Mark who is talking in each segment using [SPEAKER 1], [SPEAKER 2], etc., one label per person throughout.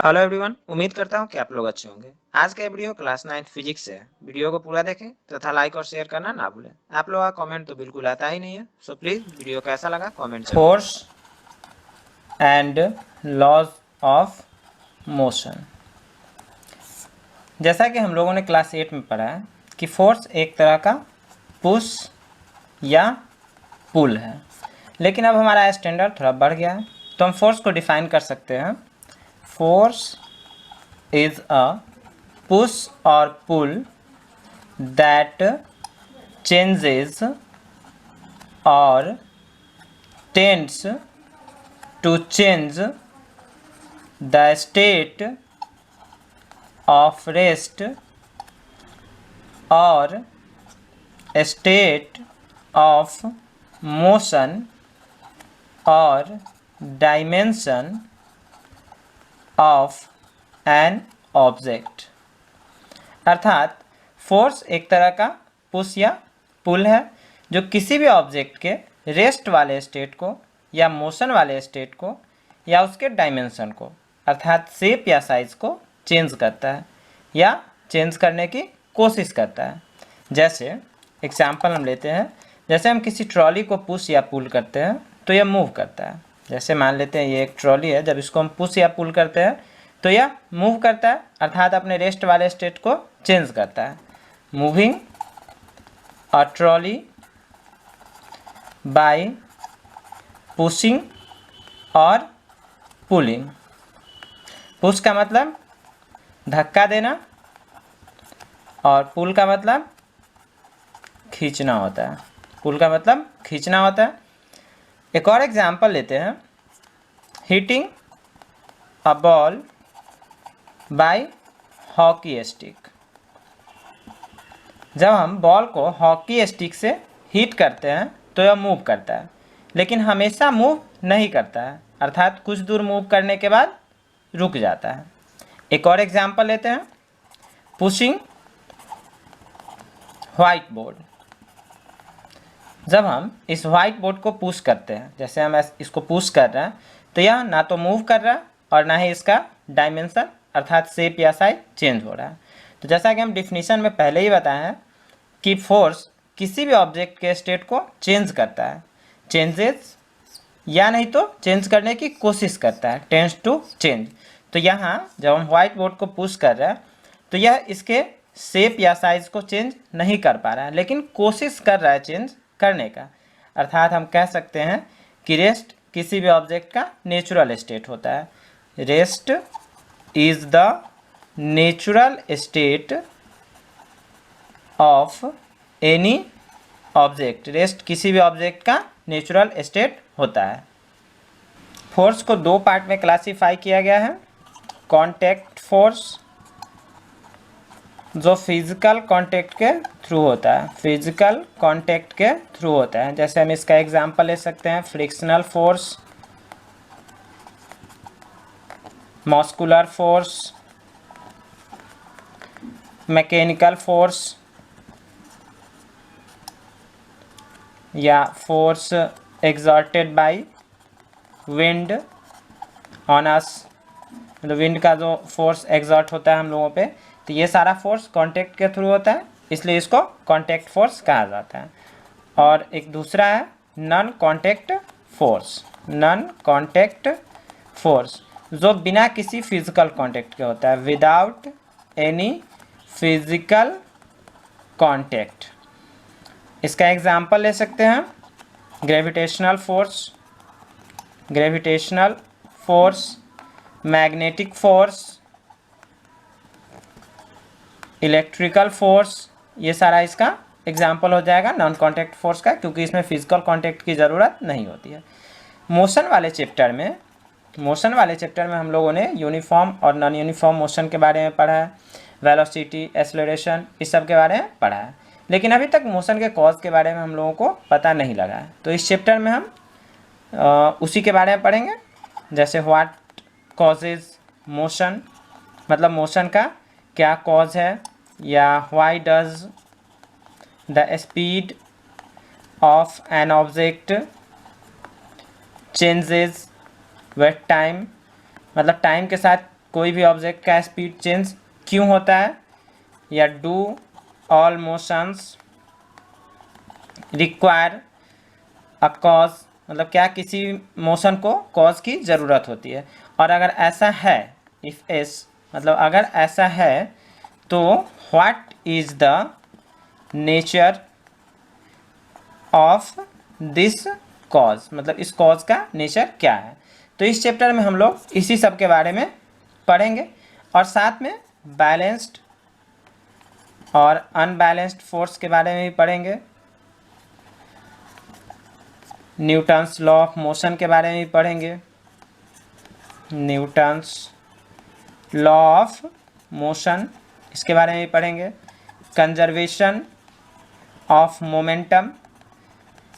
[SPEAKER 1] Hello everyone, उम्मीद करता हूँ कि आप लोग अच्छे होंगे। आज का ये वीडियो क्लास 9 फिजिक्स से है। वीडियो को पूरा देखें तथा लाइक और शेयर करना ना भूलें। आप लोगों का कमेंट तो बिल्कुल आता ही नहीं है, सो प्लीज वीडियो कैसा लगा कमेंट जरूर करें।
[SPEAKER 2] Force and laws of motion. जैसा कि हम लोगों ने क्लास 8 में पढ़ा है कि फोर्स एक तरह का पुश या पुल है, लेकिन अब हमारा स्टैंडर्ड थोड़ा बढ़ गया है, तो हम फोर्स को डिफाइन कर सकते हैं। Force is a push or pull that changes or tends to change the state of rest or state of motion or dimension of an object। अर्थात फोर्स एक तरह का पुश या पुल है जो किसी भी ऑब्जेक्ट के रेस्ट वाले स्टेट को या मोशन वाले स्टेट को या उसके डायमेंशन को अर्थात शेप या साइज को चेंज करता है या चेंज करने की कोशिश करता है। जैसे एग्जाम्पल हम लेते हैं, जैसे हम किसी ट्रॉली को पुश या पुल करते हैं तो यह मूव करता है। जैसे मान लेते हैं ये एक ट्रॉली है, जब इसको हम पुश या पुल करते हैं तो यह मूव करता है अर्थात अपने रेस्ट वाले स्टेट को चेंज करता है। Moving a trolley bye pushing और पुलिंग। पुश का मतलब धक्का देना और पुल का मतलब खींचना होता है। पुल का मतलब खींचना होता है। एक और एग्जाम्पल लेते हैं, hitting a ball by hockey stick. जब हम बॉल को हॉकी स्टिक से हिट करते हैं तो यह मूव करता है, लेकिन हमेशा मूव नहीं करता है अर्थात कुछ दूर मूव करने के बाद रुक जाता है। एक और एग्जाम्पल लेते हैं, पुशिंग व्हाइट बोर्ड। जब हम इस व्हाइट बोर्ड को पुश करते हैं, जैसे हम इसको पुश कर रहे हैं, तो यह ना तो मूव कर रहा है और ना ही इसका डायमेंशन अर्थात शेप या साइज चेंज हो रहा है। तो जैसा कि हम डिफिनीशन में पहले ही बताए हैं कि फोर्स किसी भी ऑब्जेक्ट के स्टेट को चेंज करता है, चेंजेस या नहीं तो चेंज करने की कोशिश करता है, टेंड्स टू चेंज। तो यहाँ जब हम व्हाइट बोर्ड को पुश कर रहे हैं तो यह इसके शेप या साइज को चेंज नहीं कर पा रहा है, लेकिन कोशिश कर रहा है चेंज करने का। अर्थात हम कह सकते हैं कि रेस्ट किसी भी ऑब्जेक्ट का नेचुरल स्टेट होता है। Rest is the natural state of any object. Rest किसी भी ऑब्जेक्ट का नेचुरल स्टेट होता है। फोर्स को दो पार्ट में क्लासीफाई किया गया है। कांटेक्ट फोर्स जो फिजिकल कांटेक्ट के थ्रू होता है, फिजिकल कांटेक्ट के थ्रू होता है। जैसे हम इसका एग्जांपल ले सकते हैं, frictional force, muscular force, mechanical force या force exerted by wind on us, मतलब विंड का जो फोर्स एक्सर्ट होता है हम लोगों पे, तो ये सारा फोर्स कांटेक्ट के थ्रू होता है, इसलिए इसको कांटेक्ट फोर्स कहा जाता है। और एक दूसरा है non contact force. Non contact force जो बिना किसी फिजिकल कांटेक्ट के होता है, विदाउट एनी फिजिकल कांटेक्ट। इसका एग्जांपल ले सकते हैं, gravitational force, gravitational force, magnetic force, electrical force, ये सारा इसका एग्जाम्पल हो जाएगा नॉन कांटेक्ट फोर्स का, क्योंकि इसमें फिजिकल कांटेक्ट की ज़रूरत नहीं होती है। मोशन वाले चैप्टर में हम लोगों ने यूनिफॉर्म और नॉन यूनिफॉर्म मोशन के बारे में पढ़ा है, वेलोसिटी, एक्सेलरेशन, इस सब के बारे में पढ़ा है, लेकिन अभी तक मोशन के कॉज के बारे में हम लोगों को पता नहीं लगा है। तो इस चैप्टर में हम उसी के बारे में पढ़ेंगे। जैसे व्हाट कॉजेज मोशन, मतलब मोशन का क्या कॉज है, या why does the speed of an object changes with time, मतलब टाइम के साथ कोई भी ऑब्जेक्ट का स्पीड चेंज क्यों होता है, या do all motions require a cause, मतलब क्या किसी मोशन को कॉज की ज़रूरत होती है। और अगर ऐसा है, इफ़ एस मतलब अगर ऐसा है, तो what is the nature of this cause, मतलब इस कॉज का नेचर क्या है। तो इस चैप्टर में हम लोग इसी सब के बारे में पढ़ेंगे और साथ में बैलेंस्ड और अनबैलेंस्ड फोर्स के बारे में भी पढ़ेंगे, न्यूटन्स लॉ ऑफ मोशन के बारे में भी पढ़ेंगे, न्यूटन्स लॉ ऑफ मोशन इसके बारे में भी पढ़ेंगे, कंजर्वेशन ऑफ मोमेंटम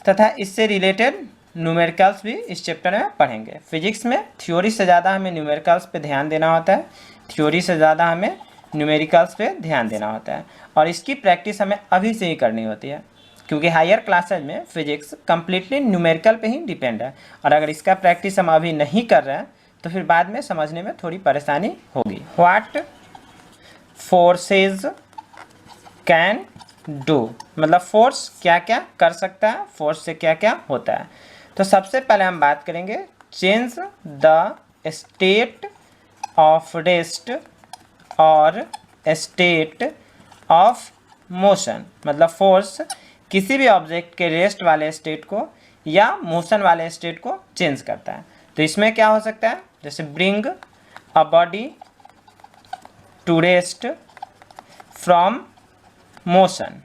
[SPEAKER 2] तथा इससे रिलेटेड न्यूमेरिकल्स भी इस चैप्टर में पढ़ेंगे। फिजिक्स में थ्योरी से ज़्यादा हमें न्यूमेरिकल्स पे ध्यान देना होता है, थ्योरी से ज़्यादा हमें न्यूमेरिकल्स पे ध्यान देना होता है, और इसकी प्रैक्टिस हमें अभी से ही करनी होती है, क्योंकि हायर क्लासेज में फिजिक्स कम्प्लीटली न्यूमेरिकल पे ही डिपेंड है, और अगर इसका प्रैक्टिस हम अभी नहीं कर रहे हैं तो फिर बाद में समझने में थोड़ी परेशानी होगी। व्हाट फोर्सेज कैन डू, मतलब फोर्स क्या क्या कर सकता है, फोर्स से क्या क्या होता है। तो सबसे पहले हम बात करेंगे change the state of rest और स्टेट ऑफ मोशन, मतलब फोर्स किसी भी ऑब्जेक्ट के रेस्ट वाले स्टेट को या मोशन वाले स्टेट को चेंज करता है। तो इसमें क्या हो सकता है, जैसे bring a body to rest from motion,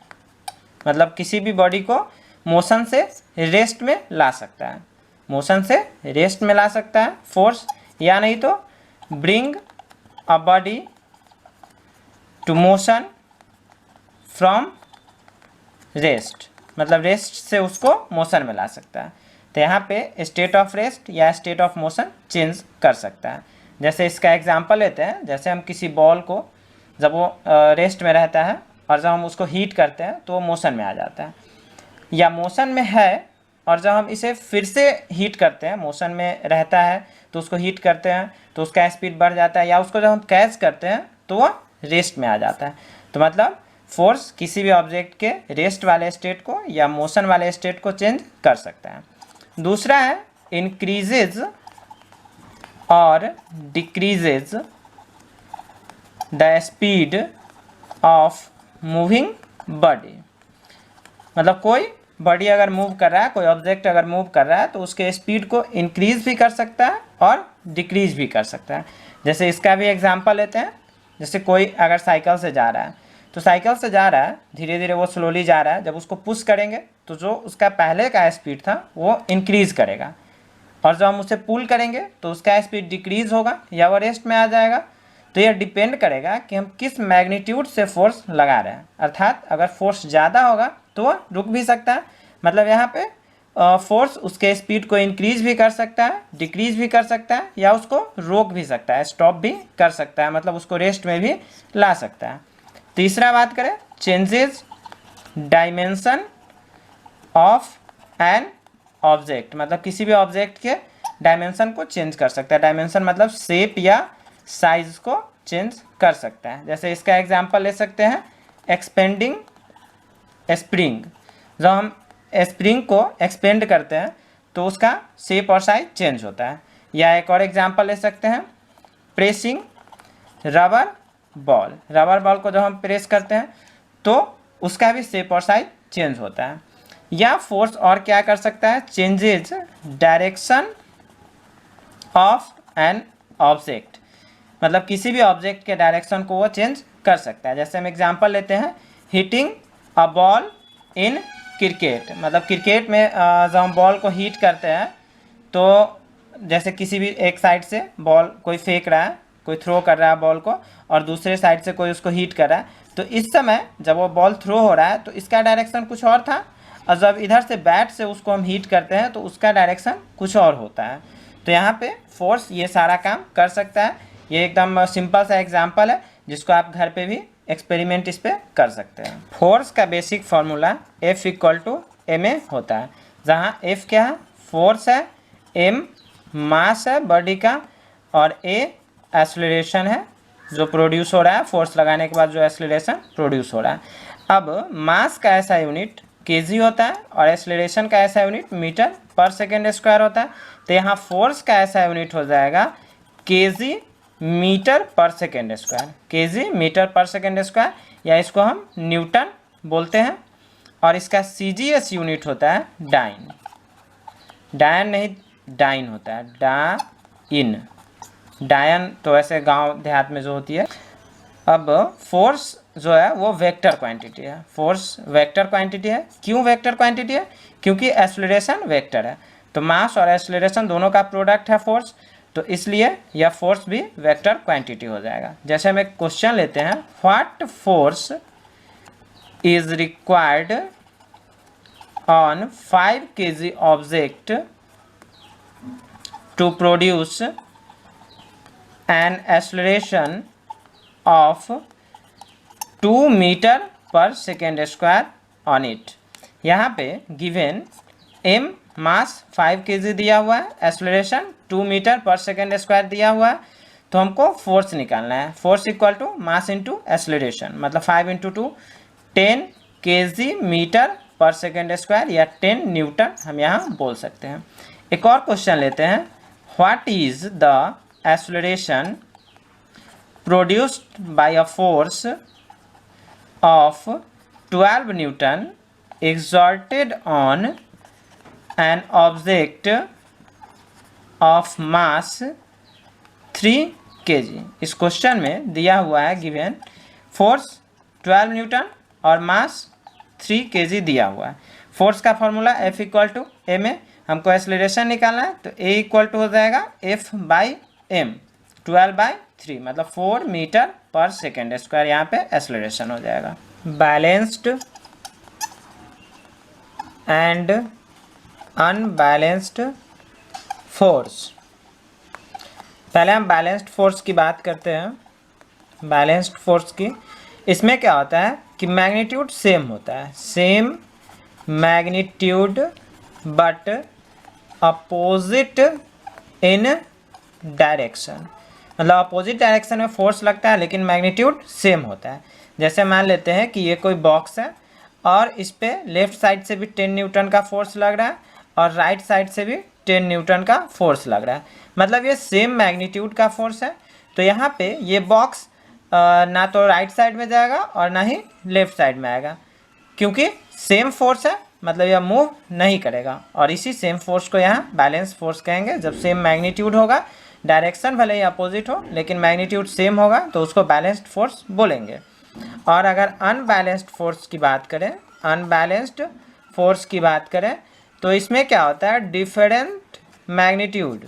[SPEAKER 2] मतलब किसी भी बॉडी को मोशन से रेस्ट में ला सकता है, मोशन से रेस्ट में ला सकता है फोर्स, या नहीं तो bring a body to motion from rest, मतलब रेस्ट से उसको मोशन में ला सकता है। तो यहाँ पे स्टेट ऑफ रेस्ट या स्टेट ऑफ मोशन चेंज कर सकता है। जैसे इसका एग्जांपल लेते हैं, जैसे हम किसी बॉल को जब वो रेस्ट में रहता है और जब हम उसको हीट करते हैं तो वो मोशन में आ जाता है, या मोशन में है और जब हम इसे फिर से हीट करते हैं, मोशन में रहता है तो उसको हीट करते हैं तो उसका स्पीड बढ़ जाता है, या उसको जब हम कैच करते हैं तो वो रेस्ट में आ जाता है। तो मतलब फोर्स किसी भी ऑब्जेक्ट के रेस्ट वाले स्टेट को या मोशन वाले स्टेट को चेंज कर सकता है। दूसरा है इंक्रीजेज और decreases the speed of moving body, मतलब कोई बॉडी अगर मूव कर रहा है, कोई ऑब्जेक्ट अगर मूव कर रहा है तो उसके स्पीड को इंक्रीज भी कर सकता है और डिक्रीज भी कर सकता है। जैसे इसका भी एग्जांपल लेते हैं, जैसे कोई अगर साइकिल से जा रहा है तो साइकिल से जा रहा है, धीरे धीरे वो स्लोली जा रहा है, जब उसको पुश करेंगे तो जो उसका पहले का स्पीड था वो इंक्रीज़ करेगा, और जब हम उसे पुल करेंगे तो उसका स्पीड डिक्रीज़ होगा या वो रेस्ट में आ जाएगा। तो यह डिपेंड करेगा कि हम किस मैग्नीट्यूड से फोर्स लगा रहे हैं, अर्थात अगर फोर्स ज़्यादा होगा तो वह रुक भी सकता है, मतलब यहाँ पे फोर्स उसके स्पीड को इंक्रीज भी कर सकता है, डिक्रीज भी कर सकता है, या उसको रोक भी सकता है, स्टॉप भी कर सकता है, मतलब उसको रेस्ट में भी ला सकता है। तीसरा बात करें changes dimension of an object, मतलब किसी भी ऑब्जेक्ट के डायमेंशन को चेंज कर सकता है। डायमेंशन मतलब शेप या साइज को चेंज कर सकता है। जैसे इसका एग्जांपल ले सकते हैं एक्सपेंडिंग स्प्रिंग, जब हम स्प्रिंग को एक्सपेंड करते हैं तो उसका शेप और साइज चेंज होता है। या एक और एग्जांपल ले सकते हैं pressing rubber ball, rubber ball को जब हम प्रेस करते हैं तो उसका भी शेप और साइज चेंज होता है। या फोर्स और क्या कर सकता है, changes direction of an object, मतलब किसी भी ऑब्जेक्ट के डायरेक्शन को वो चेंज कर सकता है। जैसे हम एग्जांपल लेते हैं hitting a ball in cricket, मतलब क्रिकेट में जब हम बॉल को हीट करते हैं तो जैसे किसी भी एक साइड से बॉल कोई फेंक रहा है, कोई थ्रो कर रहा है बॉल को, और दूसरे साइड से कोई उसको हीट कर रहा है, तो इस समय जब वो बॉल थ्रो हो रहा है तो इसका डायरेक्शन कुछ और था, और जब इधर से बैट से उसको हम हीट करते हैं तो उसका डायरेक्शन कुछ और होता है। तो यहाँ पे फोर्स ये सारा काम कर सकता है। ये एकदम सिंपल सा एग्जांपल है जिसको आप घर पे भी एक्सपेरिमेंट इस पे कर सकते हैं। फोर्स का बेसिक फार्मूला F = ma होता है, जहाँ F क्या है, फोर्स है, m मास है बॉडी का, और a एक्सेलरेशन है जो प्रोड्यूस हो रहा है, फोर्स लगाने के बाद जो एक्सेलरेशन प्रोड्यूस हो रहा है। अब मास का ऐसा यूनिट केजी होता है और एक्सेलरेशन का ऐसा यूनिट मीटर पर सेकेंड स्क्वायर होता है। तो यहाँ फोर्स का ऐसा यूनिट हो जाएगा केजी मीटर पर सेकेंड स्क्वायर, केजी मीटर पर सेकेंड स्क्वायर, या इसको हम न्यूटन बोलते हैं। और इसका सीजीएस यूनिट होता है डाइन, डायन नहीं डाइन होता है, डाइन, डायन तो ऐसे गांव देहात में जो होती है। अब फोर्स जो है वो वेक्टर क्वांटिटी है, फोर्स वेक्टर क्वांटिटी है। क्यों वेक्टर क्वांटिटी है? क्योंकि एक्सेलरेशन वेक्टर है, तो मास और एक्सेलरेशन दोनों का प्रोडक्ट है फोर्स, तो इसलिए यह फोर्स भी वेक्टर क्वांटिटी हो जाएगा। जैसे हम एक क्वेश्चन लेते हैं, what force is required on 5 kg object to produce an acceleration of 2 metre पर सेकेंड स्क्वायर ऑन इट। यहाँ पे गिवन m मास 5 kg दिया हुआ है, एक्सेलरेशन 2 मीटर पर सेकेंड स्क्वायर दिया हुआ है, तो हमको फोर्स निकालना है। Force equal to mass into acceleration, मतलब 5 इंटू 2 10 kg मीटर पर सेकेंड स्क्वायर या 10 न्यूटन हम यहाँ बोल सकते हैं। एक और क्वेश्चन लेते हैं, what is the acceleration produced by a force of 12 Newton exerted on an object of mass 3 kg। इस क्वेश्चन में दिया हुआ है गिवन फोर्स 12 न्यूटन और मास 3 kg दिया हुआ है। फोर्स का फॉर्मूला F इक्वल टू ए में हमको एक्सेलरेशन निकालना है, तो A इक्वल टू हो जाएगा F बाई m, 12/3 मतलब 4 मीटर पर सेकेंड स्क्वायर, यहाँ पे एक्सेलरेशन हो जाएगा। Balanced and unbalanced force. पहले हम बैलेंस्ड फोर्स की बात करते हैं। बैलेंस्ड फोर्स की, इसमें क्या होता है कि मैग्नीट्यूड सेम होता है, same magnitude but opposite in direction, मतलब अपोजिट डायरेक्शन में फोर्स लगता है लेकिन मैग्नीट्यूड सेम होता है। जैसे मान लेते हैं कि ये कोई बॉक्स है और इस पे लेफ्ट साइड से भी 10 न्यूटन का फोर्स लग रहा है और राइट साइड से भी 10 न्यूटन का फोर्स लग रहा है, मतलब ये सेम मैग्नीट्यूड का फोर्स है। तो यहाँ पे ये बॉक्स ना तो राइट साइड में जाएगा और ना ही लेफ्ट साइड में आएगा, क्योंकि सेम फोर्स है, मतलब यह मूव नहीं करेगा। और इसी सेम फोर्स को यहाँ बैलेंस फोर्स कहेंगे। जब सेम मैग्नीट्यूड होगा, डायरेक्शन भले ही अपोजिट हो लेकिन मैग्नीट्यूड सेम होगा, तो उसको बैलेंस्ड फोर्स बोलेंगे। और अगर अनबैलेंस्ड फोर्स की बात करें, अनबैलेंस्ड फोर्स की बात करें तो इसमें क्या होता है, डिफरेंट मैग्नीट्यूड,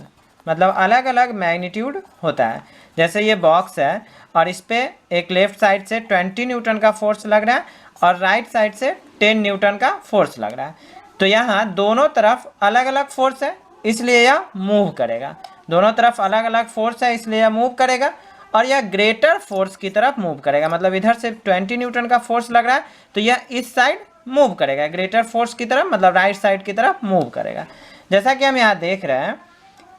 [SPEAKER 2] मतलब अलग अलग मैग्नीट्यूड होता है। जैसे ये बॉक्स है और इस पर एक लेफ्ट साइड से 20 न्यूटन का फोर्स लग रहा है और राइट साइड से 10 न्यूटन का फोर्स लग रहा है, तो यहाँ दोनों तरफ अलग अलग फोर्स है इसलिए यह मूव करेगा। दोनों तरफ अलग अलग फोर्स है इसलिए यह मूव करेगा और यह ग्रेटर फोर्स की तरफ मूव करेगा, मतलब इधर से 20 न्यूटन का फोर्स लग रहा है तो यह इस साइड मूव करेगा ग्रेटर फोर्स की तरफ, मतलब राइट साइड की तरफ मूव करेगा। जैसा कि हम यहाँ देख रहे हैं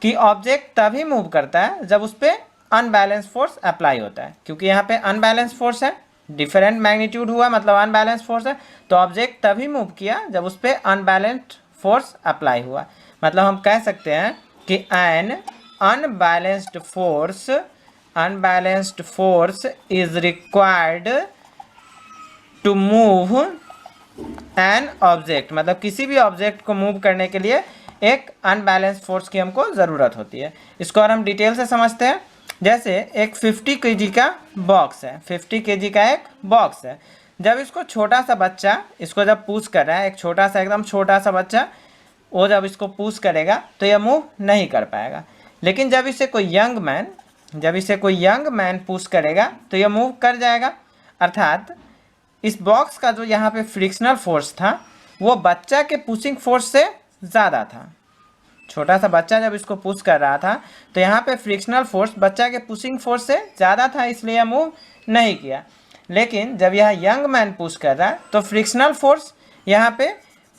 [SPEAKER 2] कि ऑब्जेक्ट तभी मूव करता है जब उस पर अनबैलेंस फोर्स अप्लाई होता है, क्योंकि यहाँ पे अनबैलेंस फोर्स है, डिफरेंट मैग्नीट्यूड हुआ मतलब अनबैलेंस फोर्स है, तो ऑब्जेक्ट तभी मूव किया जब उस पर अनबैलेंस्ड फोर्स अप्लाई हुआ। मतलब हम कह सकते हैं कि an unbalanced force is required to move an object, मतलब किसी भी ऑब्जेक्ट को मूव करने के लिए एक अनबैलेंस्ड फोर्स की हमको ज़रूरत होती है। इसको और हम डिटेल से समझते हैं। जैसे एक 50 kg का बॉक्स है, 50 kg का एक बॉक्स है। जब इसको छोटा सा बच्चा इसको जब पुश कर रहा है, एक छोटा सा एकदम छोटा सा बच्चा वो जब इसको पुश करेगा तो यह मूव नहीं कर पाएगा, लेकिन जब इसे कोई यंग मैन पुश करेगा तो यह मूव कर जाएगा। अर्थात इस बॉक्स का जो यहाँ पे फ्रिक्शनल फोर्स था वो बच्चा के पुशिंग फोर्स से ज़्यादा था। छोटा सा बच्चा जब इसको पुश कर रहा था तो यहाँ पे फ्रिक्शनल फोर्स बच्चा के पुशिंग फोर्स से ज़्यादा था, इसलिए यह मूव नहीं किया। लेकिन जब यह यंग मैन पुश कर रहा है तो फ्रिक्शनल फोर्स यहाँ पे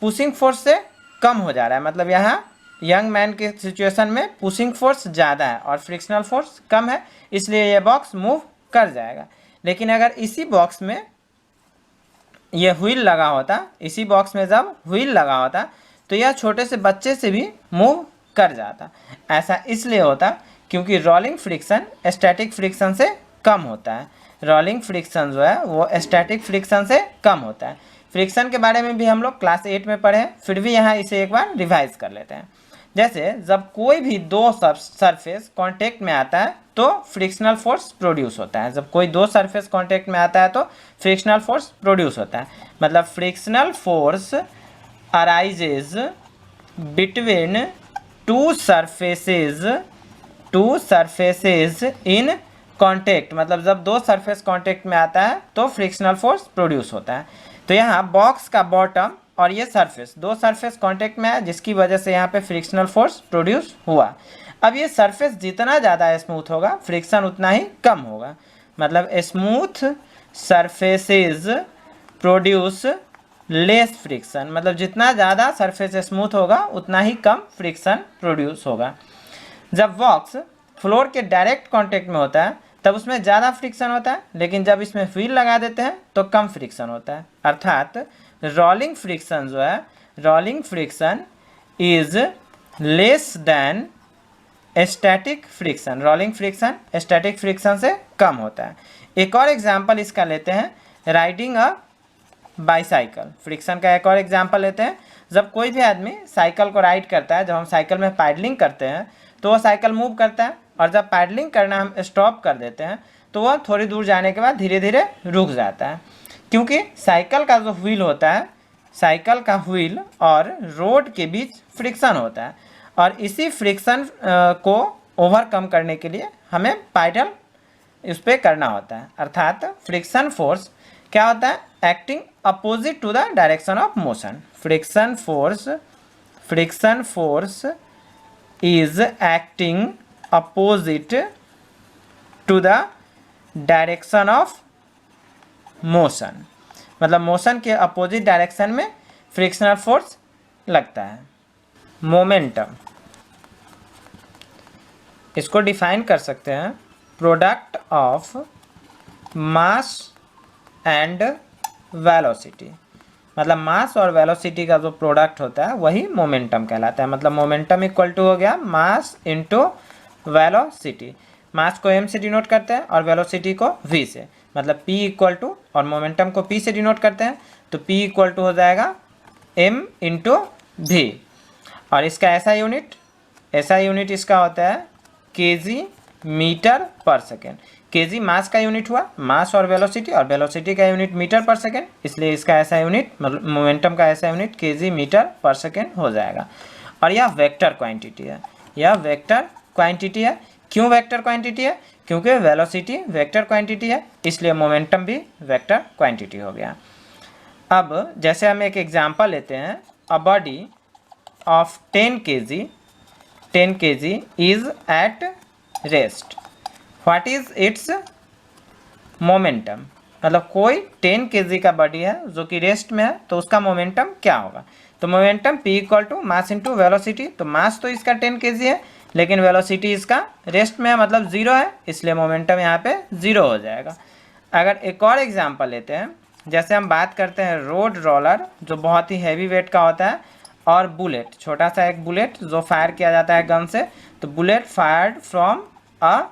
[SPEAKER 2] पुशिंग फोर्स से कम हो जा रहा है, मतलब यहाँ यंग मैन के सिचुएशन में पुशिंग फोर्स ज़्यादा है और फ्रिक्शनल फोर्स कम है, इसलिए ये बॉक्स मूव कर जाएगा। लेकिन अगर इसी बॉक्स में ये व्हील लगा होता, इसी बॉक्स में जब व्हील लगा होता तो यह छोटे से बच्चे से भी मूव कर जाता। ऐसा इसलिए होता क्योंकि रोलिंग फ्रिक्शन स्टैटिक फ्रिक्शन से कम होता है। रोलिंग फ्रिक्शन जो है वो स्टैटिक फ्रिक्शन से कम होता है। फ्रिक्शन के बारे में भी हम लोग क्लास 8 में पढ़े हैं, फिर भी यहाँ इसे एक बार रिवाइज कर लेते हैं। जैसे जब कोई भी दो सरफेस कांटेक्ट में आता है तो फ्रिक्शनल फोर्स प्रोड्यूस होता है। जब कोई दो सरफेस कांटेक्ट में आता है तो फ्रिक्शनल फोर्स प्रोड्यूस होता है। मतलब frictional force arises between two surfaces in contact. मतलब जब दो सरफेस कांटेक्ट में आता है तो फ्रिक्शनल फोर्स प्रोड्यूस होता है। तो यहाँ बॉक्स का बॉटम और ये सरफेस, दो सरफेस कांटेक्ट में है जिसकी वजह से यहाँ पे फ्रिक्शनल फोर्स प्रोड्यूस हुआ। अब ये सरफेस जितना ज़्यादा स्मूथ होगा फ्रिक्शन उतना ही कम होगा। मतलब smooth surfaces produce less friction. मतलब जितना ज़्यादा सरफेस स्मूथ होगा उतना ही कम फ्रिक्शन प्रोड्यूस होगा। जब बॉक्स फ्लोर के डायरेक्ट कांटेक्ट में होता है तब उसमें ज़्यादा फ्रिक्शन होता है, लेकिन जब इसमें व्हील लगा देते हैं तो कम फ्रिक्शन होता है। अर्थात रोलिंग फ्रिक्शन जो है, rolling friction is less than static friction. Rolling friction static friction से कम होता है। एक और एग्जांपल इसका लेते हैं, राइडिंग अ बाईसाइकिल। फ्रिक्शन का एक और एग्जांपल लेते हैं। जब कोई भी आदमी साइकिल को राइड करता है, जब हम साइकिल में पैडलिंग करते हैं तो वो साइकिल मूव करता है, और जब पैडलिंग करना हम स्टॉप कर देते हैं तो वह थोड़ी दूर जाने के बाद धीरे धीरे रुक जाता है, क्योंकि साइकिल का जो व्हील होता है, साइकिल का व्हील और रोड के बीच फ्रिक्शन होता है, और इसी फ्रिक्शन को ओवरकम करने के लिए हमें पैडल इस पर करना होता है। अर्थात फ्रिक्शन फोर्स क्या होता है, acting opposite to the direction of motion. Friction force is acting opposite to the direction of motion. मतलब मोशन के अपोजिट डायरेक्शन में फ्रिक्शनल फोर्स लगता है। मोमेंटम, इसको डिफाइन कर सकते हैं, product of mass and velocity. मतलब मास और वेलोसिटी का जो प्रोडक्ट होता है वही मोमेंटम कहलाता है। मतलब मोमेंटम इक्वल टू हो गया मास इंटू वेलोसिटी। मास को m से डिनोट करते हैं और वेलोसिटी को v से। मतलब p इक्वल टू, और मोमेंटम को p से डिनोट करते हैं तो p इक्वल टू हो जाएगा m इंटू v। और इसका SI यूनिट इसका होता है kg मीटर पर सेकेंड। kg मास का यूनिट हुआ, मास और वेलोसिटी का यूनिट मीटर पर सेकेंड, इसलिए इसका SI यूनिट, मतलब मोमेंटम का SI यूनिट kg मीटर पर सेकेंड हो जाएगा। और यह वेक्टर क्वांटिटी है, यह वेक्टर क्वांटिटी है। क्यों वेक्टर क्वांटिटी है? क्योंकि वेलोसिटी वेक्टर क्वांटिटी है, इसलिए मोमेंटम भी वेक्टर क्वांटिटी हो गया। अब जैसे हम एक एग्जांपल लेते हैं, a body of 10 kg is at rest, what is it's momentum. मतलब कोई 10 kg का बॉडी है जो कि रेस्ट में है, तो उसका मोमेंटम क्या होगा? तो momentum p equal to mass into velocity. तो मास तो इसका 10 kg है, लेकिन वेलोसिटी इसका रेस्ट में है, मतलब 0 है, इसलिए मोमेंटम यहाँ पे 0 हो जाएगा। अगर एक और एग्जांपल लेते हैं, जैसे हम बात करते हैं रोड रोलर जो बहुत ही हैवी वेट का होता है, और बुलेट, छोटा सा एक बुलेट जो फायर किया जाता है गन से, तो bullet fired from a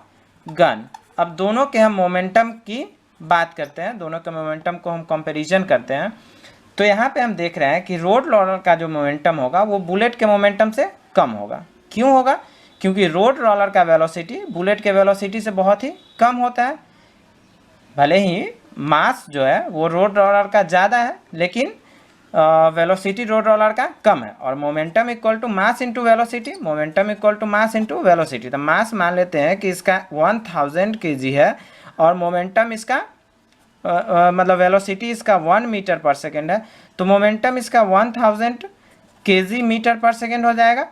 [SPEAKER 2] gun. अब दोनों के हम मोमेंटम की बात करते हैं, दोनों के मोमेंटम को हम कंपैरिजन करते हैं, तो यहाँ पे हम देख रहे हैं कि रोड रोलर का जो मोमेंटम होगा वो बुलेट के मोमेंटम से कम होगा। क्यों होगा? क्योंकि रोड रोलर का वेलोसिटी बुलेट के वेलोसिटी से बहुत ही कम होता है। भले ही मास जो है वो रोड रोलर का ज़्यादा है, लेकिन वेलोसिटी रोड रोलर का कम है। और momentum equal to mass into velocity, momentum equal to mass into velocity. तो मास मान लेते हैं कि इसका 1000 kg है, और मोमेंटम इसका मतलब वेलोसिटी इसका 1 मीटर पर सेकेंड है, तो मोमेंटम इसका 1000 kg मीटर पर सेकेंड हो जाएगा।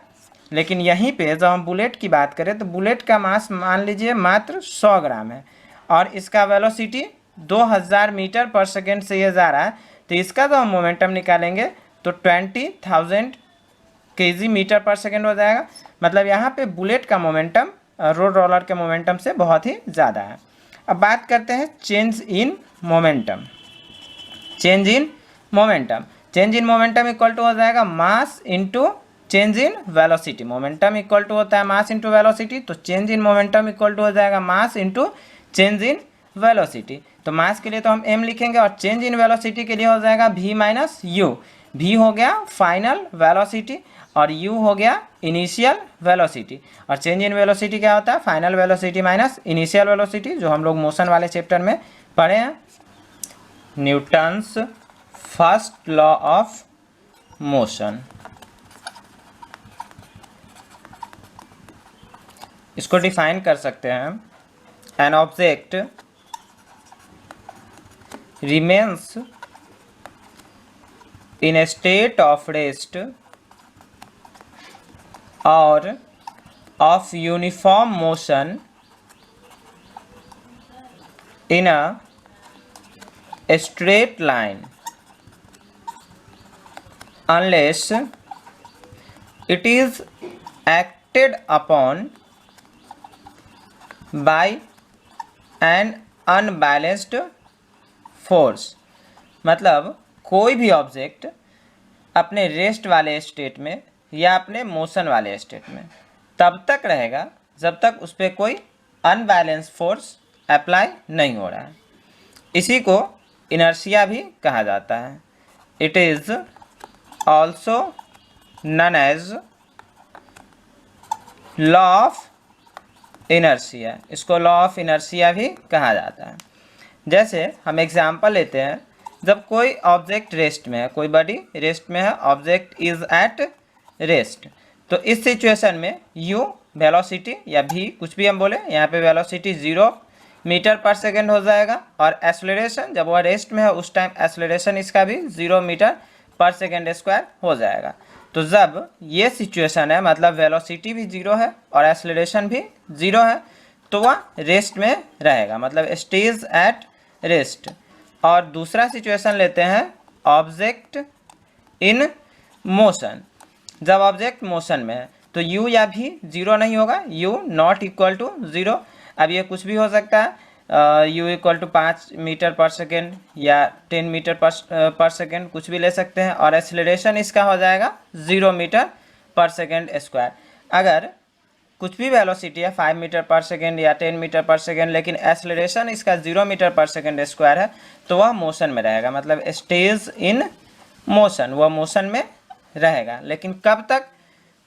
[SPEAKER 2] लेकिन यहीं पे जब हम बुलेट की बात करें तो बुलेट का मास मान लीजिए मात्र 100 ग्राम है, और इसका वेलोसिटी 2000 मीटर पर सेकेंड से ये जा रहा है, तो इसका जो हम मोमेंटम निकालेंगे तो 20,000 केजी मीटर पर सेकेंड हो जाएगा। मतलब यहाँ पे बुलेट का मोमेंटम रोड रोलर के मोमेंटम से बहुत ही ज़्यादा है। अब बात करते हैं change in momentum. Change in momentum, change in momentum equal to हो जाएगा mass into change in velocity. Momentum equal to होता है मास इंटू वेलोसिटी, तो change in momentum equal to हो जाएगा mass into change in velocity. तो mass के लिए तो हम m लिखेंगे और चेंज इन वेलोसिटी के लिए हो जाएगा v माइनस यू। v हो गया फाइनल वेलोसिटी और u हो गया इनिशियल वेलोसिटी। और चेंज इन वेलोसिटी क्या होता है? Final velocity minus initial velocity, जो हम लोग मोशन वाले चैप्टर में पढ़े हैं। Newton's first law of motion, इसको डिफाइन कर सकते हैं। An object remains in a state of rest or of uniform motion in a straight line unless it is acted upon by an unbalanced force. मतलब कोई भी object अपने rest वाले state में या अपने मोशन वाले स्टेट में तब तक रहेगा जब तक उस पर कोई अनबैलेंस फोर्स अप्लाई नहीं हो रहा है। इसी को इनर्शिया भी कहा जाता है। It is also known as law of inertia. इसको लॉ ऑफ इनर्शिया भी कहा जाता है। जैसे हम एग्जाम्पल लेते हैं, जब कोई ऑब्जेक्ट रेस्ट में है, कोई बॉडी रेस्ट में है, ऑब्जेक्ट इज एट रेस्ट, तो इस सिचुएशन में u वेलोसिटी या v कुछ भी हम बोले, यहाँ पे वेलोसिटी 0 मीटर पर सेकेंड हो जाएगा और एक्सेलरेशन जब वह रेस्ट में है उस टाइम एक्सेलरेशन इसका भी 0 मीटर पर सेकेंड स्क्वायर हो जाएगा। तो जब ये सिचुएशन है, मतलब वेलोसिटी भी 0 है और एक्सेलरेशन भी 0 है, तो वह रेस्ट में रहेगा, मतलब स्टेज एट रेस्ट। और दूसरा सिचुएशन लेते हैं ऑब्जेक्ट इन मोशन। जब ऑब्जेक्ट मोशन में है तो u या v 0 नहीं होगा, u नॉट इक्वल टू 0। अब ये कुछ भी हो सकता है, u इक्वल टू 5 मीटर पर सेकेंड या 10 मीटर पर सेकेंड कुछ भी ले सकते हैं। और एक्सेलरेशन इसका हो जाएगा 0 मीटर पर सेकेंड स्क्वायर। अगर कुछ भी वेलोसिटी है 5 मीटर पर सेकेंड या 10 मीटर पर सेकेंड, लेकिन एक्सेलरेशन इसका 0 मीटर पर सेकेंड स्क्वायर है, तो वह मोशन में रहेगा, मतलब स्टेज इन मोशन, वह मोशन में रहेगा। लेकिन कब तक?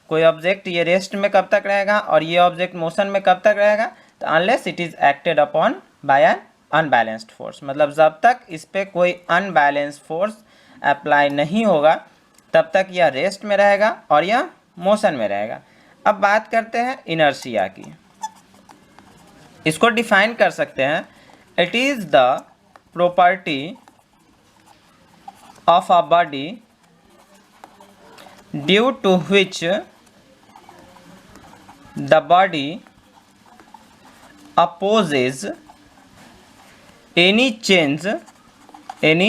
[SPEAKER 2] कोई ऑब्जेक्ट ये रेस्ट में कब तक रहेगा और ये ऑब्जेक्ट मोशन में कब तक रहेगा? तो unless it is acted upon bye N unbalanced force, मतलब जब तक इस पर कोई अनबैलेंस फोर्स अप्लाई नहीं होगा तब तक यह रेस्ट में रहेगा और यह मोशन में रहेगा। अब बात करते हैं इनर्शिया की। इसको डिफाइन कर सकते हैं, it is the property of a body due to which the body opposes any change in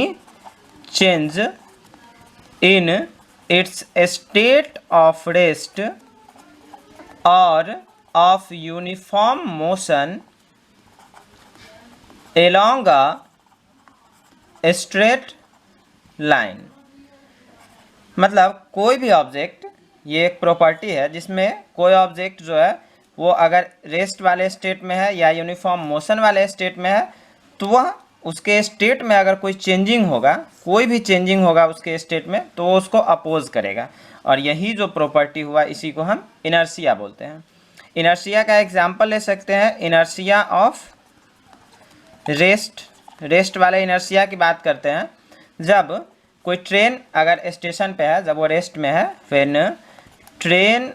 [SPEAKER 2] its state of rest or of uniform motion along a straight line। मतलब कोई भी ऑब्जेक्ट, ये एक प्रॉपर्टी है जिसमें कोई ऑब्जेक्ट जो है वो अगर रेस्ट वाले स्टेट में है या यूनिफॉर्म मोशन वाले स्टेट में है, तो वह उसके स्टेट में अगर कोई चेंजिंग होगा, कोई भी चेंजिंग होगा उसके स्टेट में, तो वो उसको अपोज करेगा। और यही जो प्रॉपर्टी हुआ इसी को हम इनर्शिया बोलते हैं। इनर्शिया का एग्जांपल ले सकते हैं, इनर्शिया ऑफ रेस्ट वाले इनर्शिया की बात करते हैं। जब कोई ट्रेन अगर स्टेशन पे है, जब वो रेस्ट में है, when train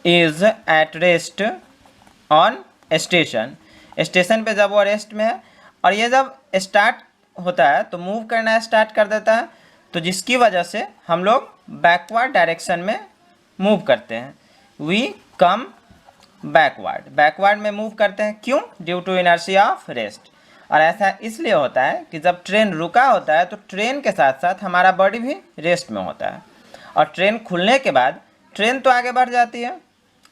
[SPEAKER 2] is at rest on station पे जब वो रेस्ट में है और ये जब स्टार्ट होता है तो मूव करना स्टार्ट कर देता है, तो जिसकी वजह से हम लोग बैकवर्ड डायरेक्शन में मूव करते हैं। वी कम बैकवर्ड में मूव करते हैं। क्यों? Due to inertia of rest. और ऐसा इसलिए होता है कि जब ट्रेन रुका होता है तो ट्रेन के साथ साथ हमारा बॉडी भी रेस्ट में होता है, और ट्रेन खुलने के बाद ट्रेन तो आगे बढ़ जाती है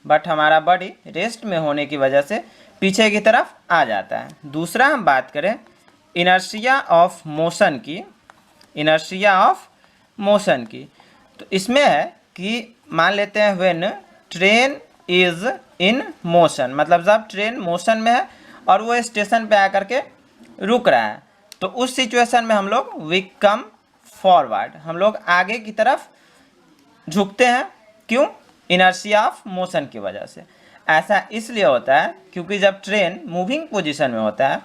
[SPEAKER 2] बट हमारा बॉडी रेस्ट में होने की वजह से पीछे की तरफ आ जाता है। दूसरा हम बात करें इनर्शिया ऑफ मोशन की, इनर्शिया ऑफ मोशन की, तो इसमें है कि मान लेते हैं when train is in motion, मतलब जब ट्रेन मोशन में है और वो स्टेशन पे आकर के रुक रहा है, तो उस सिचुएशन में हम लोग वी कम फॉरवर्ड, हम लोग आगे की तरफ झुकते हैं। क्यों? इनर्शिया ऑफ मोशन की वजह से। ऐसा इसलिए होता है क्योंकि जब ट्रेन मूविंग पोजीशन में होता है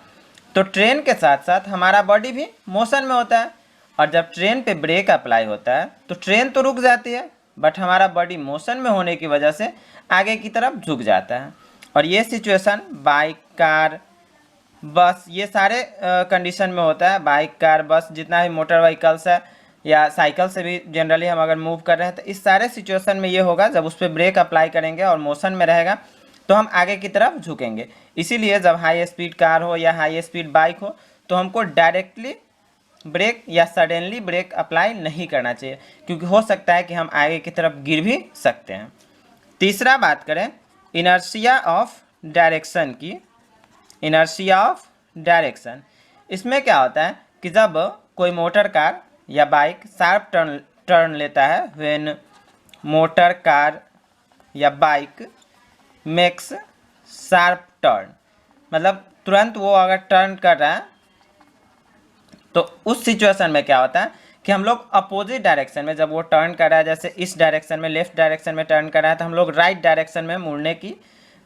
[SPEAKER 2] तो ट्रेन के साथ साथ हमारा बॉडी भी मोशन में होता है, और जब ट्रेन पे ब्रेक अप्लाई होता है तो ट्रेन तो रुक जाती है बट हमारा बॉडी मोशन में होने की वजह से आगे की तरफ झुक जाता है। और ये सिचुएशन बाइक, कार, बस, ये सारे कंडीशन में होता है। बाइक, कार, बस, जितना भी मोटर व्हीकल्स है या साइकिल से भी जनरली हम अगर मूव कर रहे हैं तो इस सारे सिचुएशन में ये होगा, जब उस पर ब्रेक अप्लाई करेंगे और मोशन में रहेगा तो हम आगे की तरफ झुकेंगे। इसीलिए जब हाई स्पीड कार हो या हाई स्पीड बाइक हो तो हमको डायरेक्टली ब्रेक या सडनली ब्रेक अप्लाई नहीं करना चाहिए, क्योंकि हो सकता है कि हम आगे की तरफ गिर भी सकते हैं। तीसरा बात करें इनर्शिया ऑफ डायरेक्शन की, इनर्शिया ऑफ डायरेक्शन, इसमें क्या होता है कि जब कोई मोटर कार या बाइक शार्प टर्न लेता है, व्हेन मोटर कार या बाइक मेक्स शार्प टर्न, मतलब तुरंत वो अगर टर्न कर रहा है तो उस सिचुएशन में क्या होता है कि हम लोग अपोजिट डायरेक्शन में, जब वो टर्न कर रहा है, जैसे इस डायरेक्शन में लेफ्ट डायरेक्शन में टर्न कर रहा है, तो हम लोग राइट डायरेक्शन में मुड़ने की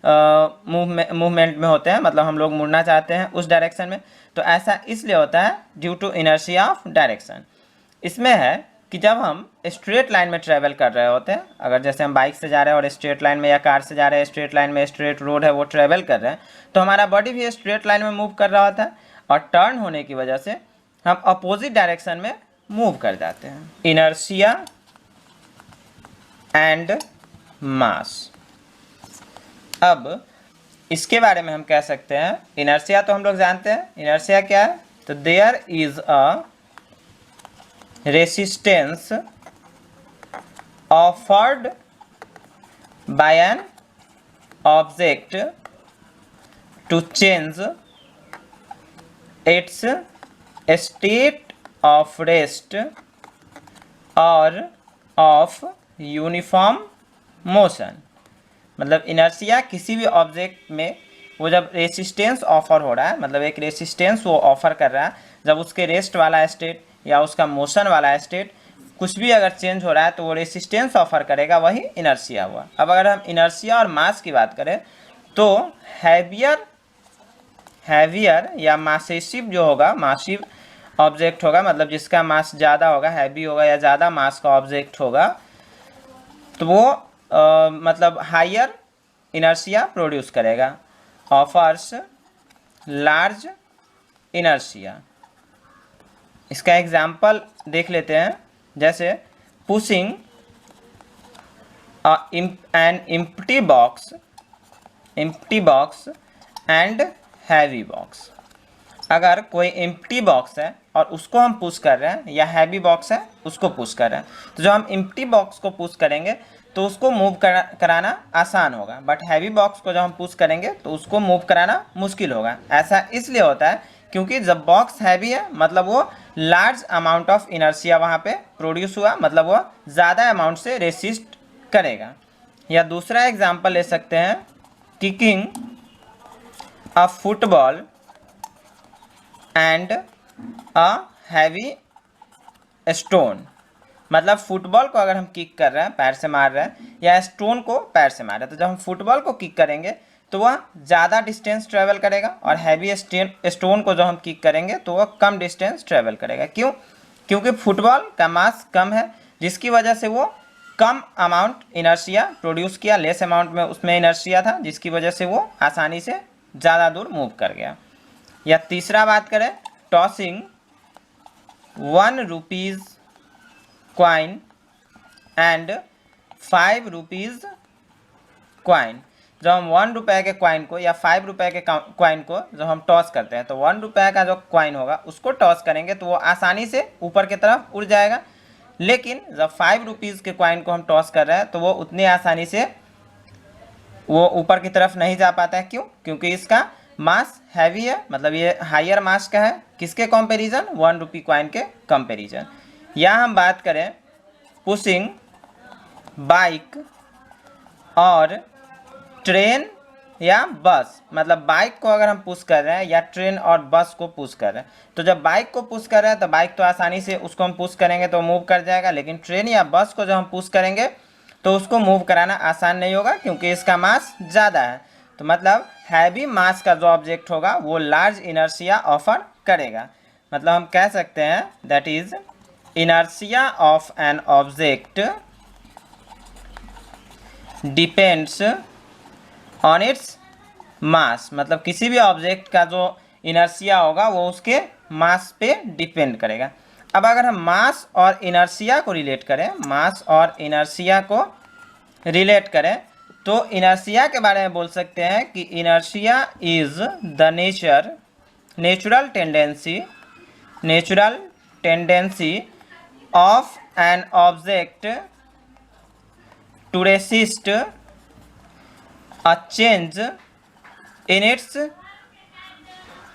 [SPEAKER 2] मूवमेंट में होते हैं, मतलब हम लोग मुड़ना चाहते हैं उस डायरेक्शन में। तो ऐसा इसलिए होता है due to inertia of direction. इसमें है कि जब हम स्ट्रेट लाइन में ट्रैवल कर रहे होते हैं, अगर जैसे हम बाइक से जा रहे हैं और स्ट्रेट लाइन में, या कार से जा रहे हैं स्ट्रेट लाइन में, स्ट्रेट रोड है वो ट्रैवल कर रहे हैं, तो हमारा बॉडी भी स्ट्रेट लाइन में मूव कर रहा होता है और टर्न होने की वजह से हम अपोजिट डायरेक्शन में मूव कर जाते हैं। इनर्शिया एंड मास, अब इसके बारे में हम कह सकते हैं, इनर्शिया तो हम लोग जानते हैं, इनर्शिया क्या है, तो there is a resistance offered by an object to change its state of rest और ऑफ यूनिफॉर्म मोशन, मतलब इनर्शिया किसी भी ऑब्जेक्ट में वो जब रेसिस्टेंस ऑफर हो रहा है, मतलब एक रेसिस्टेंस वो ऑफर कर रहा है, जब उसके रेस्ट वाला स्टेट या उसका मोशन वाला स्टेट कुछ भी अगर चेंज हो रहा है तो वो रेसिस्टेंस ऑफर करेगा, वही इनर्शिया हुआ। अब अगर हम इनर्शिया और मास की बात करें तो हैवियर या मासेसिव जो होगा, मासिव ऑब्जेक्ट होगा, मतलब जिसका मास ज़्यादा होगा, हैवी होगा या ज़्यादा मास का ऑब्जेक्ट होगा, तो वो मतलब हायर इनर्शिया प्रोड्यूस करेगा, ऑफर्स लार्ज इनर्शिया। इसका एग्जाम्पल देख लेते हैं, जैसे pushing an empty box and heavy box. अगर कोई एम्प्टी बॉक्स है और उसको हम पुश कर रहे हैं, या हैवी बॉक्स है उसको पुश कर रहे हैं, तो जो हम एम्प्टी बॉक्स को पुश करेंगे तो उसको मूव कराना आसान होगा, बट हैवी बॉक्स को जब हम पुश करेंगे तो उसको मूव कराना मुश्किल होगा। ऐसा इसलिए होता है क्योंकि जब बॉक्स हैवी है मतलब वो लार्ज अमाउंट ऑफ इनर्शिया वहाँ पे प्रोड्यूस हुआ, मतलब वो ज़्यादा अमाउंट से रेसिस्ट करेगा। या दूसरा एग्जांपल ले सकते हैं, kicking a football and a heavy stone, मतलब फुटबॉल को अगर हम किक कर रहे हैं, पैर से मार रहे हैं, या स्टोन को पैर से मार रहे हैं, तो जब हम फुटबॉल को किक करेंगे तो वह ज़्यादा डिस्टेंस ट्रैवल करेगा, और हैवी स्टोन को जो हम किक करेंगे तो वह कम डिस्टेंस ट्रैवल करेगा। क्यों? क्योंकि फुटबॉल का मास कम है, जिसकी वजह से वो कम अमाउंट इनर्शिया प्रोड्यूस किया, लेस अमाउंट में उसमें इनर्शिया था, जिसकी वजह से वो आसानी से ज़्यादा दूर मूव कर गया। या तीसरा बात करें, tossing 1 rupees coin and 5 rupees coin, जब हम 1 रुपये के कॉइन को या 5 रुपये के कॉइन को जब हम टॉस करते हैं, तो 1 रुपये का जो कॉइन होगा उसको टॉस करेंगे तो वो आसानी से ऊपर की तरफ उड़ जाएगा, लेकिन जब 5 रुपीज़ के कॉइन को हम टॉस कर रहे हैं तो वो उतनी आसानी से वो ऊपर की तरफ नहीं जा पाता है। क्यों? क्योंकि इसका मास हैवी है, मतलब ये हायर मास का है। किसके कंपैरिजन? 1 रुपी कॉइन के कंपैरिजन। या हम बात करें पुशिंग बाइक और ट्रेन या बस, मतलब बाइक को अगर हम पुश कर रहे हैं या ट्रेन और बस को पुश कर रहे हैं, तो जब बाइक को पुश कर रहे हैं तो बाइक तो आसानी से उसको हम पुश करेंगे तो मूव कर जाएगा, लेकिन ट्रेन या बस को जब हम पुश करेंगे तो उसको मूव कराना आसान नहीं होगा क्योंकि इसका मास ज़्यादा है। तो मतलब हैवी मास का जो ऑब्जेक्ट होगा वो लार्ज इनर्शिया ऑफर करेगा। मतलब हम कह सकते हैं that is inertia of an object depends on its mass. मतलब किसी भी ऑब्जेक्ट का जो इनर्शिया होगा वो उसके मास पे डिपेंड करेगा। अब अगर हम मास और इनर्शिया को रिलेट करें, मास और इनर्शिया को रिलेट करें तो इनर्शिया के बारे में बोल सकते हैं कि inertia is the natural tendency of an object to resist a change in its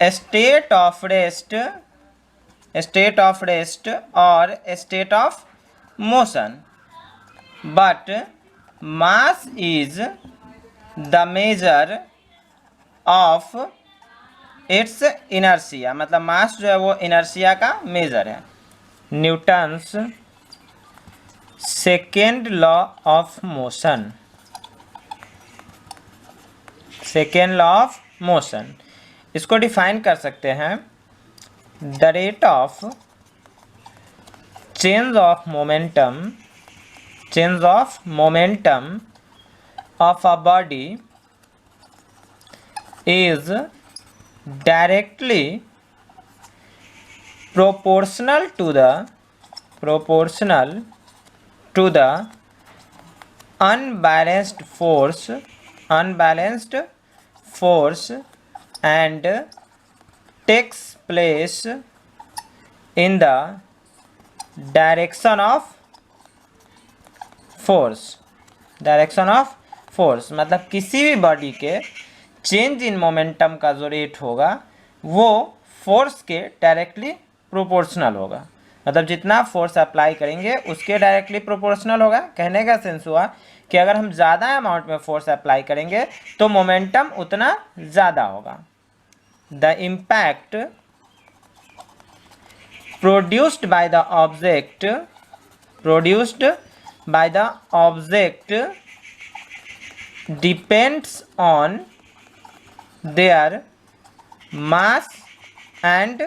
[SPEAKER 2] state of rest or state of motion, but mass is the measure of its inertia। मतलब मास जो है वो इनर्शिया का मेजर है। Newton's second law of motion, second law of motion, इसको define कर सकते हैं the rate of change of momentum of a body is directly proportional to the unbalanced force and takes place in the direction of force। मतलब किसी भी body के change in momentum का जो रेट होगा वो फोर्स के डायरेक्टली प्रोपोर्शनल होगा। मतलब जितना फोर्स अप्लाई करेंगे उसके डायरेक्टली प्रोपोर्शनल होगा। कहने का सेंस हुआ कि अगर हम ज़्यादा अमाउंट में फोर्स अप्लाई करेंगे तो मोमेंटम उतना ज़्यादा होगा। The impact produced by the object depends on their mass and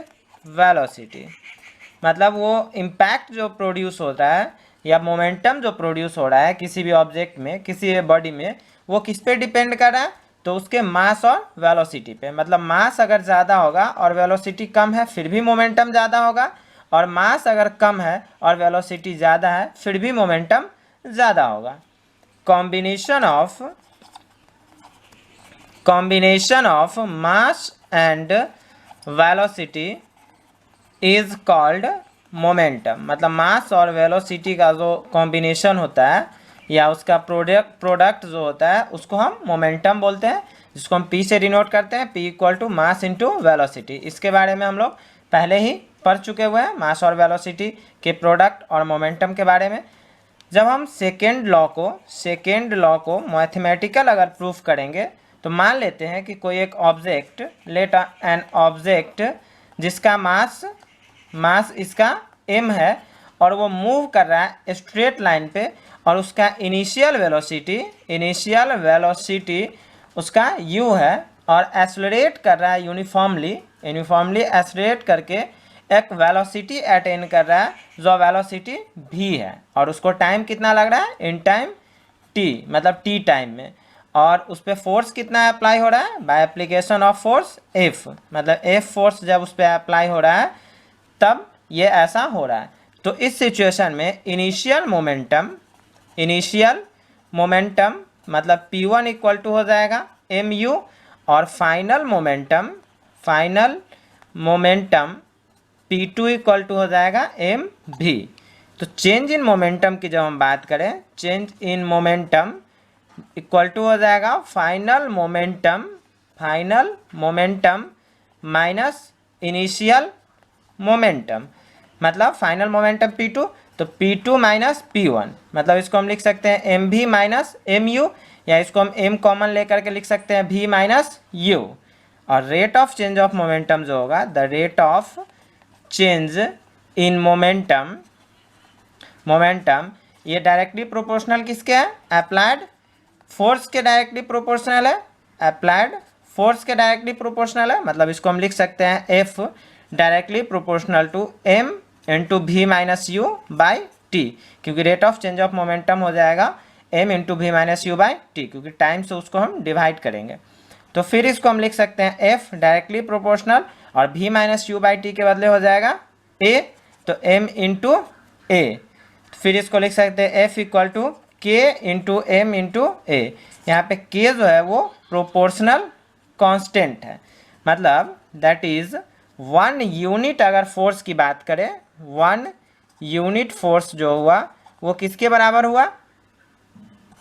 [SPEAKER 2] velocity. मतलब वो इम्पैक्ट जो प्रोड्यूस होता है या मोमेंटम जो प्रोड्यूस हो रहा है किसी भी ऑब्जेक्ट में, किसी भी बॉडी में, वो किस पे डिपेंड कर रहा है? तो उसके मास और वेलोसिटी पे। मतलब मास अगर ज़्यादा होगा और वेलोसिटी कम है फिर भी मोमेंटम ज़्यादा होगा, और मास अगर कम है और वेलोसिटी ज़्यादा है फिर भी मोमेंटम ज़्यादा होगा। Combination of mass and velocity is called momentum. मतलब मास और वेलोसिटी का जो कॉम्बिनेशन होता है या उसका प्रोडक्ट जो होता है उसको हम मोमेंटम बोलते हैं, जिसको हम पी से डिनोट करते हैं, P equal to mass into velocity. इसके बारे में हम लोग पहले ही पढ़ चुके हुए हैं, मास और वेलोसिटी के प्रोडक्ट और मोमेंटम के बारे में। जब हम सेकेंड लॉ को मैथमेटिकल अगर प्रूफ करेंगे तो मान लेते हैं कि कोई एक ऑब्जेक्ट, लेट एन ऑब्जेक्ट जिसका मास इसका m है और वो मूव कर रहा है स्ट्रेट लाइन पे, और उसका इनिशियल वेलोसिटी उसका u है, और एक्सेलरेट कर रहा है यूनिफॉर्मली एक्सेलरेट करके एक वेलोसिटी अटेन कर रहा है जो वेलोसिटी v है, और उसको टाइम कितना लग रहा है? इन टाइम t, मतलब t टाइम में। और उस पर फोर्स कितना अप्लाई हो रहा है? By application of force F, मतलब F फोर्स जब उस पर अप्लाई हो रहा है तब ये ऐसा हो रहा है। तो इस सिचुएशन में इनिशियल मोमेंटम मतलब P1 इक्वल टू हो जाएगा mu, और final momentum P2 equal to हो जाएगा mv। तो चेंज इन मोमेंटम की जब हम बात करें, change in momentum equal to हो जाएगा final momentum minus initial momentum. मतलब फाइनल मोमेंटम P2, तो P2 माइनस P1, मतलब इसको हम लिख सकते हैं mv माइनस mu, या इसको हम m कॉमन लेकर के लिख सकते हैं v माइनस u। और rate of change of momentum जो होगा, the rate of change in momentum ये डायरेक्टली प्रोपोर्शनल किसके है? अप्लाइड फोर्स के डायरेक्टली प्रोपोर्शनल है, अप्लाइड फोर्स के डायरेक्टली प्रोपोर्शनल है। मतलब इसको हम लिख सकते हैं F directly proportional to m into v minus U by T, क्योंकि rate of change of momentum हो जाएगा m into v minus U by T, क्योंकि टाइम से उसको हम डिवाइड करेंगे। तो फिर इसको हम लिख सकते हैं F डायरेक्टली प्रोपोर्शनल, और v minus U by T के बदले हो जाएगा a, तो m इंटू a। फिर इसको लिख सकते हैं F equal to k into m into a। यहाँ पे k जो है वो प्रोपोर्शनल कांस्टेंट है, मतलब दैट इज 1 यूनिट अगर फोर्स की बात करें, 1 यूनिट फोर्स जो हुआ वो किसके बराबर हुआ?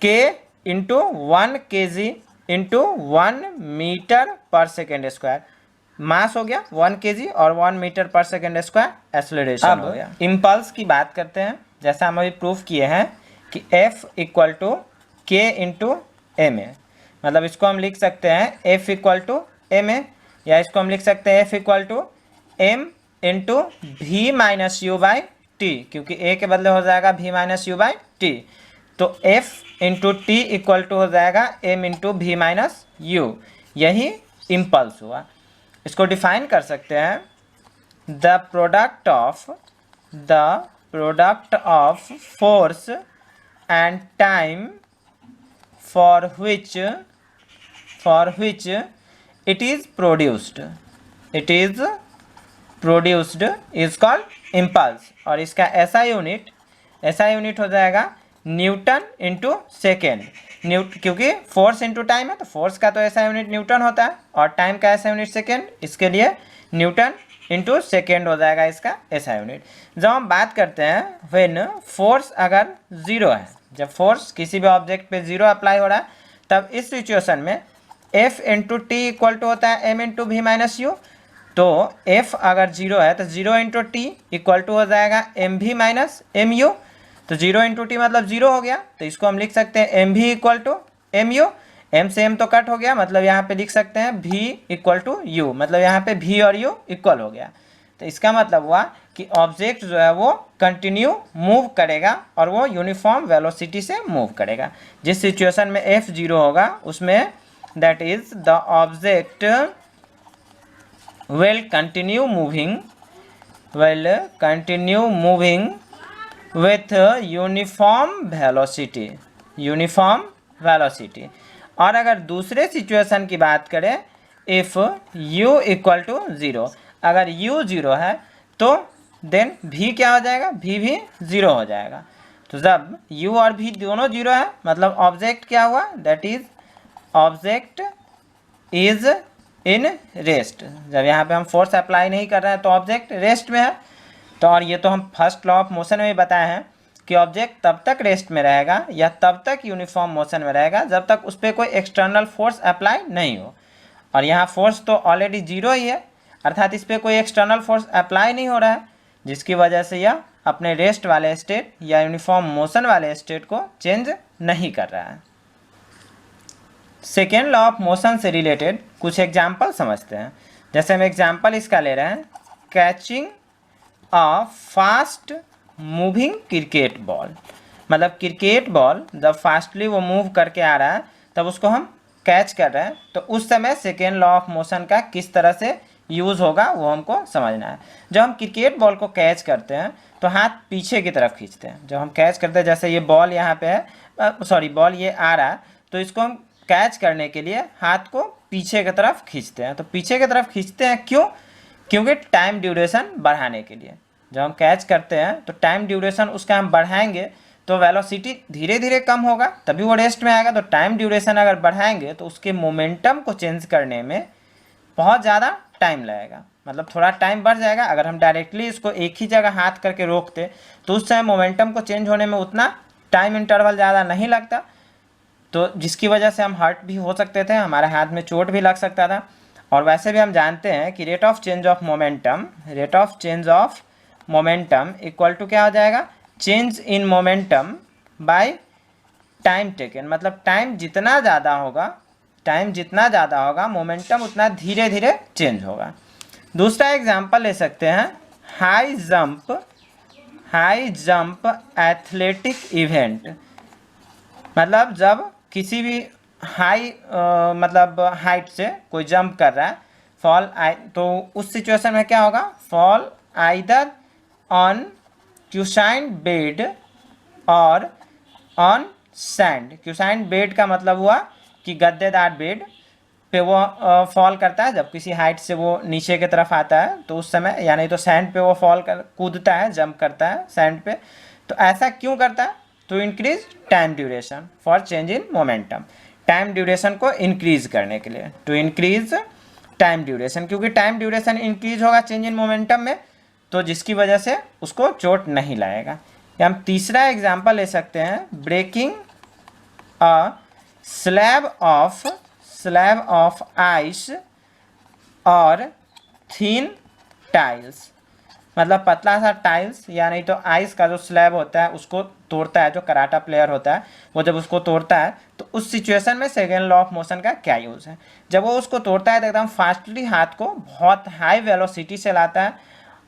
[SPEAKER 2] k into 1 kg into 1 metre पर सेकेंड स्क्वायर। मास हो गया 1 kg और 1 मीटर पर सेकेंड स्क्वायर एक्सेलरेशन हो गया। इम्पल्स की बात करते हैं, जैसा हम अभी प्रूफ किए हैं कि F equal to k into M A, मतलब इसको हम लिख सकते हैं F equal to M A, या इसको हम लिख सकते हैं F equal to m into v minus U by T, क्योंकि a के बदले हो जाएगा v minus U by T. तो F into T equal to हो जाएगा m into v minus U, यही इम्पल्स हुआ। इसको डिफाइन कर सकते हैं, the product of force and time for which it is produced is called impulse। और इसका SI यूनिट हो जाएगा न्यूटन इंटू सेकेंड, क्योंकि फोर्स इंटू टाइम है, तो फोर्स का तो SI यूनिट न्यूटन होता है और टाइम का SI यूनिट सेकेंड, इसके लिए न्यूटन इंटू सेकेंड हो जाएगा इसका SI यूनिट। जब हम बात करते हैं व्हेन फोर्स अगर जीरो है, जब फोर्स किसी भी ऑब्जेक्ट पे जीरो अप्लाई हो रहा है, तब इस सिचुएशन में F into T equal to होता है m into V minus U. तो F अगर जीरो है तो zero into T equal to हो जाएगा M V minus M U. तो जीरो इंटू टी मतलब जीरो हो गया, तो इसको हम लिख सकते हैं M V equal to M U. M से एम तो कट हो गया, मतलब यहाँ पे लिख सकते हैं v इक्वल टू यू, मतलब यहाँ पे v और u इक्वल हो गया। तो इसका मतलब हुआ कि ऑब्जेक्ट जो है वो कंटिन्यू मूव करेगा और वो यूनिफॉर्म वेलोसिटी से मूव करेगा। जिस सिचुएशन में f जीरो होगा उसमें that is the object will continue moving with uniform velocity। और अगर दूसरे सिचुएशन की बात करें, if u equal to zero, अगर u ज़ीरो है तो देन v क्या हो जाएगा? v भी ज़ीरो हो जाएगा। तो जब u और v दोनों जीरो है, मतलब ऑब्जेक्ट क्या हुआ? That is object is in rest. जब यहाँ पे हम फोर्स अप्लाई नहीं कर रहे हैं तो ऑब्जेक्ट रेस्ट में है। तो और ये तो हम फर्स्ट लॉ ऑफ मोशन में भी बताए हैं कि ऑब्जेक्ट तब तक रेस्ट में रहेगा या तब तक यूनिफॉर्म मोशन में रहेगा जब तक उस पर कोई एक्सटर्नल फोर्स अप्लाई नहीं हो। और यहाँ फोर्स तो ऑलरेडी जीरो ही है, अर्थात इस पर कोई एक्सटर्नल फोर्स अप्लाई नहीं हो रहा है, जिसकी वजह से यह अपने रेस्ट वाले स्टेट या यूनिफॉर्म मोशन वाले स्टेट को चेंज नहीं कर रहा है। सेकेंड लॉ ऑफ मोशन से रिलेटेड कुछ एग्जाम्पल समझते हैं। जैसे हम एग्जाम्पल इसका ले रहे हैं, catching a fast moving cricket ball. मतलब क्रिकेट बॉल जब फास्टली वो मूव करके आ रहा है तब उसको हम कैच कर रहे हैं, तो उस समय सेकेंड लॉ ऑफ मोशन का किस तरह से यूज़ होगा वो हमको समझना है। जब हम क्रिकेट बॉल को कैच करते हैं तो हाथ पीछे की तरफ खींचते हैं। जब हम कैच करते हैं, जैसे ये बॉल यहाँ पे है, बॉल ये आ रहा है, तो इसको हम कैच करने के लिए हाथ को पीछे की तरफ खींचते हैं। तो पीछे की तरफ खींचते हैं क्यों? क्योंकि टाइम ड्यूरेशन बढ़ाने के लिए। जब हम कैच करते हैं तो टाइम ड्यूरेशन उसका हम बढ़ाएंगे तो वेलोसिटी धीरे धीरे कम होगा, तभी वो रेस्ट में आएगा। तो टाइम ड्यूरेशन अगर बढ़ाएंगे तो उसके मोमेंटम को चेंज करने में बहुत ज़्यादा टाइम लगेगा। मतलब थोड़ा टाइम बढ़ जाएगा। अगर हम डायरेक्टली इसको एक ही जगह हाथ करके रोकते तो उस समय मोमेंटम को चेंज होने में उतना टाइम इंटरवल ज़्यादा नहीं लगता, तो जिसकी वजह से हम हर्ट भी हो सकते थे, हमारे हाथ में चोट भी लग सकता था। और वैसे भी हम जानते हैं कि rate of change of momentum equal to क्या हो जाएगा, change in momentum by time taken. मतलब टाइम जितना ज़्यादा होगा मोमेंटम उतना धीरे धीरे चेंज होगा। दूसरा एग्जांपल ले सकते हैं, हाई जंप एथलेटिक इवेंट। मतलब जब किसी भी मतलब हाइट से कोई जंप कर रहा है, तो उस सिचुएशन में क्या होगा, fall either on cuisine bed और ऑन सैंड। क्यूसाइन बेड का मतलब हुआ कि गद्देदार बेड पे वो फॉल करता है जब किसी हाइट से वो नीचे की तरफ आता है, तो उस समय, या नहीं तो सैंड पे वो कूदता है, जंप करता है सैंड पे। तो ऐसा क्यों करता है, to increase time duration for change in momentum. Time duration को इंक्रीज करने के लिए, टू इंक्रीज टाइम ड्यूरेशन, क्योंकि टाइम ड्यूरेशन इंक्रीज होगा चेंज इन मोमेंटम में, तो जिसकी वजह से उसको चोट नहीं लगेगा। या हम तीसरा एग्जांपल ले सकते हैं, breaking a slab of ice और थिन टाइल्स। मतलब पतला सा टाइल्स या नहीं तो आइस का जो स्लैब होता है उसको तोड़ता है, जो कराटा प्लेयर होता है वो जब उसको तोड़ता है तो उस सिचुएशन में सेकेंड लॉ ऑफ मोशन का क्या यूज़ है। जब वो उसको तोड़ता है तो एकदम फास्टली हाथ को बहुत हाई वेलोसिटी से लाता है,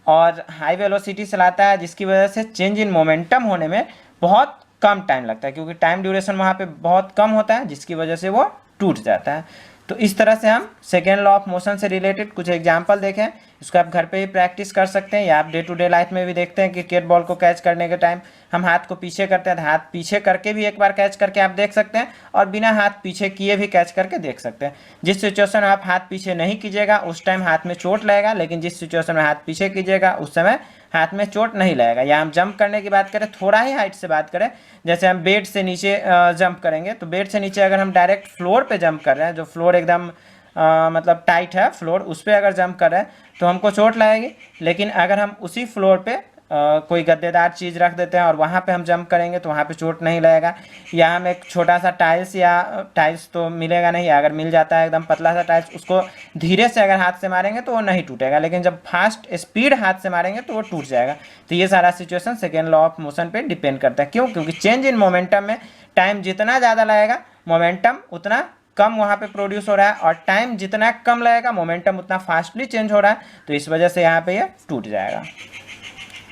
[SPEAKER 2] और हाई वेलोसिटी से लाता है जिसकी वजह से चेंज इन मोमेंटम होने में बहुत कम टाइम लगता है, क्योंकि टाइम ड्यूरेशन वहाँ पे बहुत कम होता है जिसकी वजह से वो टूट जाता है। तो इस तरह से हम सेकेंड लॉ ऑफ मोशन से रिलेटेड कुछ एग्जांपल देखें। इसको आप घर पे ही प्रैक्टिस कर सकते हैं, या आप डे टू डे लाइफ में भी देखते हैं कि क्रिकेट बॉल को कैच करने के टाइम हम हाथ को पीछे करते हैं, तो हाथ पीछे करके भी एक बार कैच करके आप देख सकते हैं, और बिना हाथ पीछे किए भी कैच करके देख सकते हैं। जिस सिचुएशन में आप हाथ पीछे नहीं कीजिएगा उस टाइम हाथ में चोट लगेगा, लेकिन जिस सिचुएशन में हाथ पीछे कीजिएगा उस समय हाथ में चोट नहीं लगेगा। या हम जंप करने की बात करें, थोड़ा ही हाइट से बात करें, जैसे हम बेड से नीचे जंप करेंगे, तो बेड से नीचे अगर हम डायरेक्ट फ्लोर पे जंप कर रहे हैं, जो फ्लोर एकदम मतलब टाइट है फ्लोर, उस पर अगर जंप कर रहे हैं तो हमको चोट लगेगी। लेकिन अगर हम उसी फ्लोर पे कोई गद्देदार चीज़ रख देते हैं और वहाँ पे हम जंप करेंगे तो वहाँ पे चोट नहीं लगेगा। या हम एक छोटा सा टाइल्स तो मिलेगा नहीं, अगर मिल जाता है एकदम पतला सा टाइल्स, उसको धीरे से अगर हाथ से मारेंगे तो वो नहीं टूटेगा, लेकिन जब फास्ट स्पीड हाथ से मारेंगे तो वो टूट जाएगा। तो ये सारा situation second law of motion पे डिपेंड करता है। क्यों? क्योंकि चेंज इन मोमेंटम में टाइम जितना ज़्यादा लगेगा मोमेंटम उतना कम वहाँ पे प्रोड्यूस हो रहा है, और टाइम जितना कम लगेगा मोमेंटम उतना फास्टली चेंज हो रहा है, तो इस वजह से यहाँ पे ये टूट जाएगा।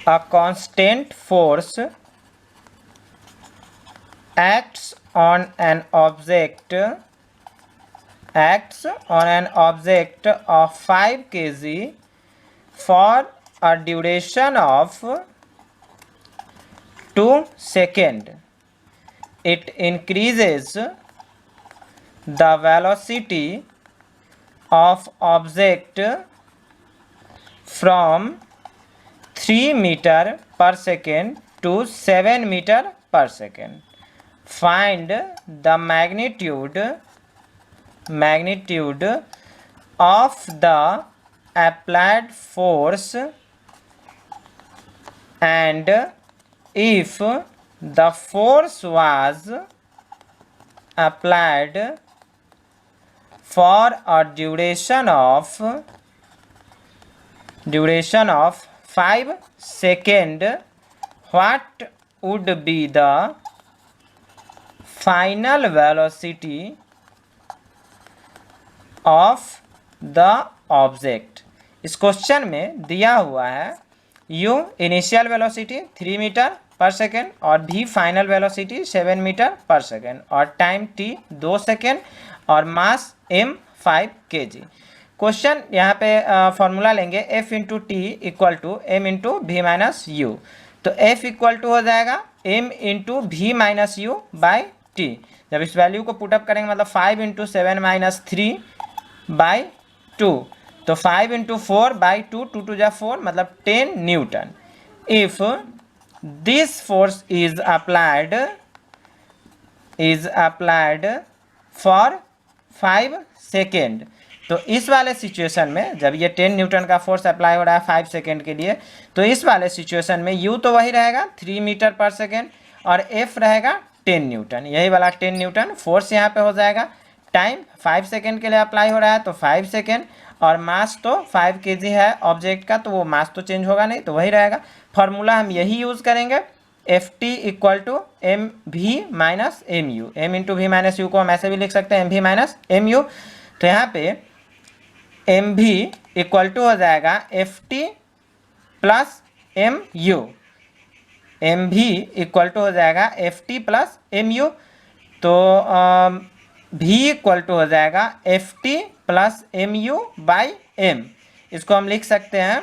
[SPEAKER 2] A constant force acts on an object of 5 kg for a duration of 2 seconds. It increases the velocity of object from 3 meter per second to 7 meter per second. Find the magnitude of the applied force, and if the force was applied for a duration of 5 seconds, what would be the final velocity of the object। इस question में दिया हुआ है u initial velocity 3 metre पर second और v final velocity 7 metre पर second, और time t 2 second, और मास m 5 kg। क्वेश्चन यहाँ पे फॉर्मूला लेंगे f into T equal to M into V minus U. तो f इक्वल टू हो जाएगा m into V minus U by T. जब इस वैल्यू को पुटअप करेंगे मतलब 5 इंटू 7 माइनस 3 बाई 2, तो 5 इंटू 4 बाई 2, 2 टू जा 4 मतलब 10 Newton. If this force is applied for 5 second, तो इस वाले सिचुएशन में जब ये 10 न्यूटन का फोर्स अप्लाई हो रहा है 5 सेकेंड के लिए, तो इस वाले सिचुएशन में u तो वही रहेगा 3 मीटर पर सेकेंड और f रहेगा 10 न्यूटन। यही वाला 10 न्यूटन फोर्स यहाँ पे हो जाएगा। टाइम 5 सेकेंड के लिए अप्लाई हो रहा है तो 5 सेकेंड, और मास तो 5 kg है ऑब्जेक्ट का, तो वो मास तो चेंज होगा नहीं, तो वही रहेगा। फॉर्मूला हम यही यूज़ करेंगे, Ft equal to M V minus M U. M into V minus U को हम ऐसे भी लिख सकते हैं, M V minus M U. तो यहाँ पे एम वी इक्वल टू हो जाएगा Ft plus M U. M V equal to हो जाएगा Ft प्लस एम यू। तो v इक्वल टू हो जाएगा Ft plus M U by M. इसको हम लिख सकते हैं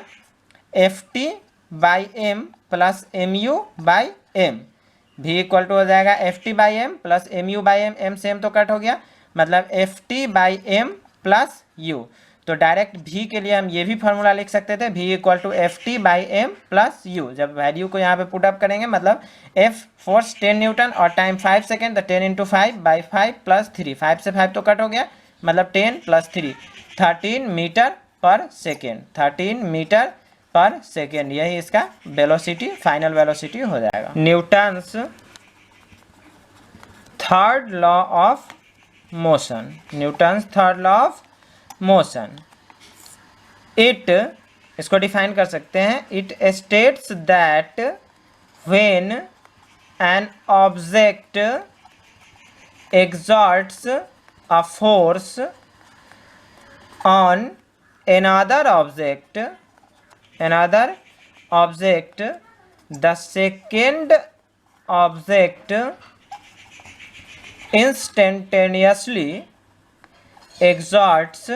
[SPEAKER 2] Ft by M plus M U by M. v equal to हो जाएगा Ft by M plus M U by M. M से एम तो कट हो गया, मतलब Ft by M plus U. तो डायरेक्ट v के लिए हम ये भी फार्मूला लिख सकते थे, v equal to Ft by M plus U. जब वैल्यू को यहाँ पे पुट अप करेंगे, मतलब f फोर्स 10 न्यूटन और टाइम 5 सेकेंड, तो 10 इंटू 5 बाई 5 प्लस 3, 5 से 5 तो कट हो गया, मतलब 10 प्लस 3 13 मीटर पर सेकेंड। 13 मीटर पर सेकेंड, यही इसका वेलोसिटी, फाइनल वेलोसिटी हो जाएगा। Newton's third law of motion, Newton's third law of motion, it, इसको डिफाइन कर सकते हैं, it states that when an object exerts a force on another object, the second object instantaneously exerts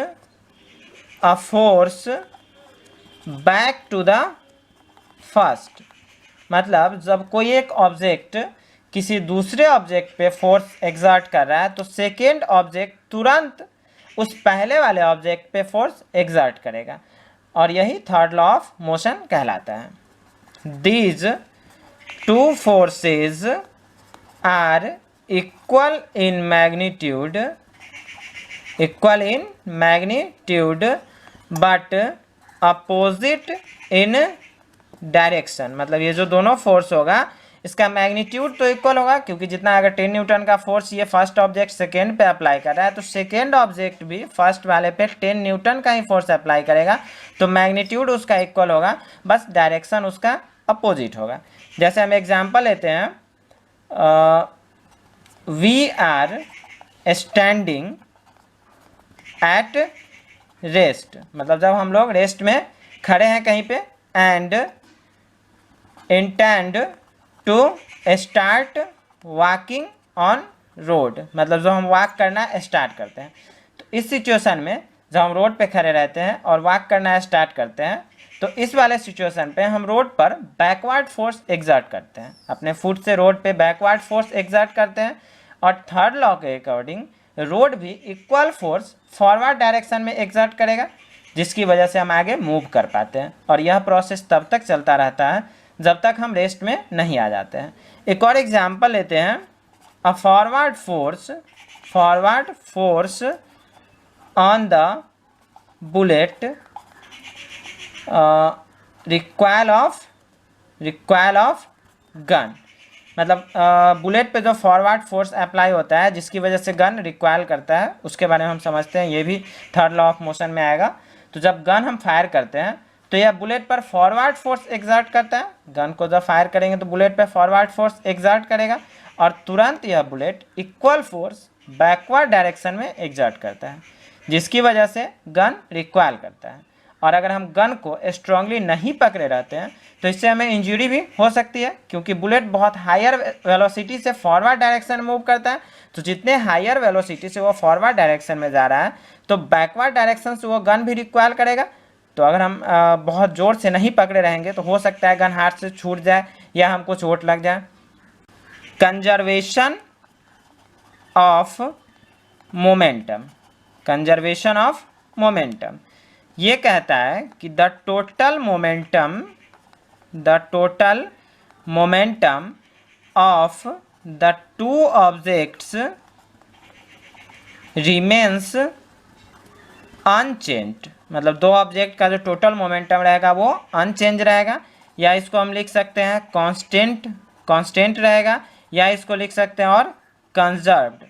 [SPEAKER 2] a force back to the first। मतलब जब कोई एक object किसी दूसरे ऑब्जेक्ट पे फोर्स एग्जर्ट कर रहा है, तो सेकेंड ऑब्जेक्ट तुरंत उस पहले वाले ऑब्जेक्ट पे फोर्स एग्जर्ट करेगा, और यही थर्ड लॉ ऑफ मोशन कहलाता है। These two forces are equal in magnitude but opposite in direction. मतलब ये जो दोनों फोर्स होगा, इसका मैग्नीट्यूड तो इक्वल होगा, क्योंकि जितना अगर 10 न्यूटन का फोर्स ये फर्स्ट ऑब्जेक्ट सेकेंड पे अप्लाई कर रहा है, तो सेकेंड ऑब्जेक्ट भी फर्स्ट वाले पे 10 न्यूटन का ही फोर्स अप्लाई करेगा, तो मैग्नीट्यूड उसका इक्वल होगा, बस डायरेक्शन उसका अपोजिट होगा। जैसे हम एग्जांपल लेते हैं, we are standing at rest, मतलब जब हम लोग रेस्ट में खड़े हैं कहीं पे, and intend to start walking on road, मतलब जब हम वॉक करना स्टार्ट करते हैं। तो इस सिचुएशन में जब हम रोड पे खड़े रहते हैं और वॉक करना स्टार्ट करते हैं, तो इस वाले सिचुएशन पे हम रोड पर बैकवर्ड फोर्स एग्जर्ट करते हैं, अपने फुट से रोड पे बैकवर्ड फोर्स एग्जर्ट करते हैं, और थर्ड लॉ के अकॉर्डिंग रोड भी इक्वल फोर्स फॉरवर्ड डायरेक्शन में एग्जर्ट करेगा, जिसकी वजह से हम आगे मूव कर पाते हैं। और यह प्रोसेस तब तक चलता रहता है जब तक हम रेस्ट में नहीं आ जाते हैं। एक और एग्जांपल लेते हैं, a forward force on the bullet recoil of gun. मतलब बुलेट पे जो फॉरवर्ड फोर्स अप्लाई होता है, जिसकी वजह से गन रिक्वायल करता है, उसके बारे में हम समझते हैं, ये भी थर्ड लॉ ऑफ मोशन में आएगा। तो जब गन हम फायर करते हैं, तो यह बुलेट पर फॉरवर्ड फोर्स एग्जर्ट करता है, गन को जब फायर करेंगे तो बुलेट पर फॉरवर्ड फोर्स एग्जर्ट करेगा, और तुरंत यह bullet equal force backward direction में एग्जर्ट करता है, जिसकी वजह से गन रिक्वायल करता है। और अगर हम गन को स्ट्रांगली नहीं पकड़े रहते हैं, तो इससे हमें इंजरी भी हो सकती है, क्योंकि बुलेट बहुत हायर वेलोसिटी से फॉरवर्ड डायरेक्शन में मूव करता है। तो जितने हायर वेलोसिटी से वो फॉरवर्ड डायरेक्शन में जा रहा है, तो बैकवर्ड डायरेक्शन से वो गन भी रिक्वायल करेगा। तो अगर हम बहुत ज़ोर से नहीं पकड़े रहेंगे, तो हो सकता है गन हाथ से छूट जाए या हमको चोट लग जाए। कंजर्वेशन ऑफ मोमेंटम, ये कहता है कि the total momentum of the two objects remains unchanged, मतलब दो ऑब्जेक्ट का जो टोटल मोमेंटम रहेगा वो अनचेंज रहेगा, या इसको हम लिख सकते हैं कांस्टेंट रहेगा, या इसको लिख सकते हैं और कंजर्व्ड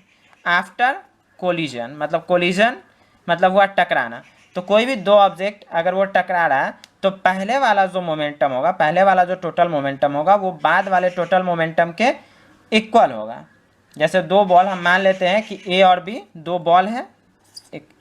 [SPEAKER 2] आफ्टर कोलिजन, मतलब कोलिजन मतलब हुआ टकराना। तो कोई भी दो ऑब्जेक्ट अगर वो टकरा रहा है तो पहले वाला जो मोमेंटम होगा, पहले वाला जो टोटल मोमेंटम होगा वो बाद वाले टोटल मोमेंटम के इक्वल होगा। जैसे दो बॉल हम मान लेते हैं कि ए और बी दो बॉल है,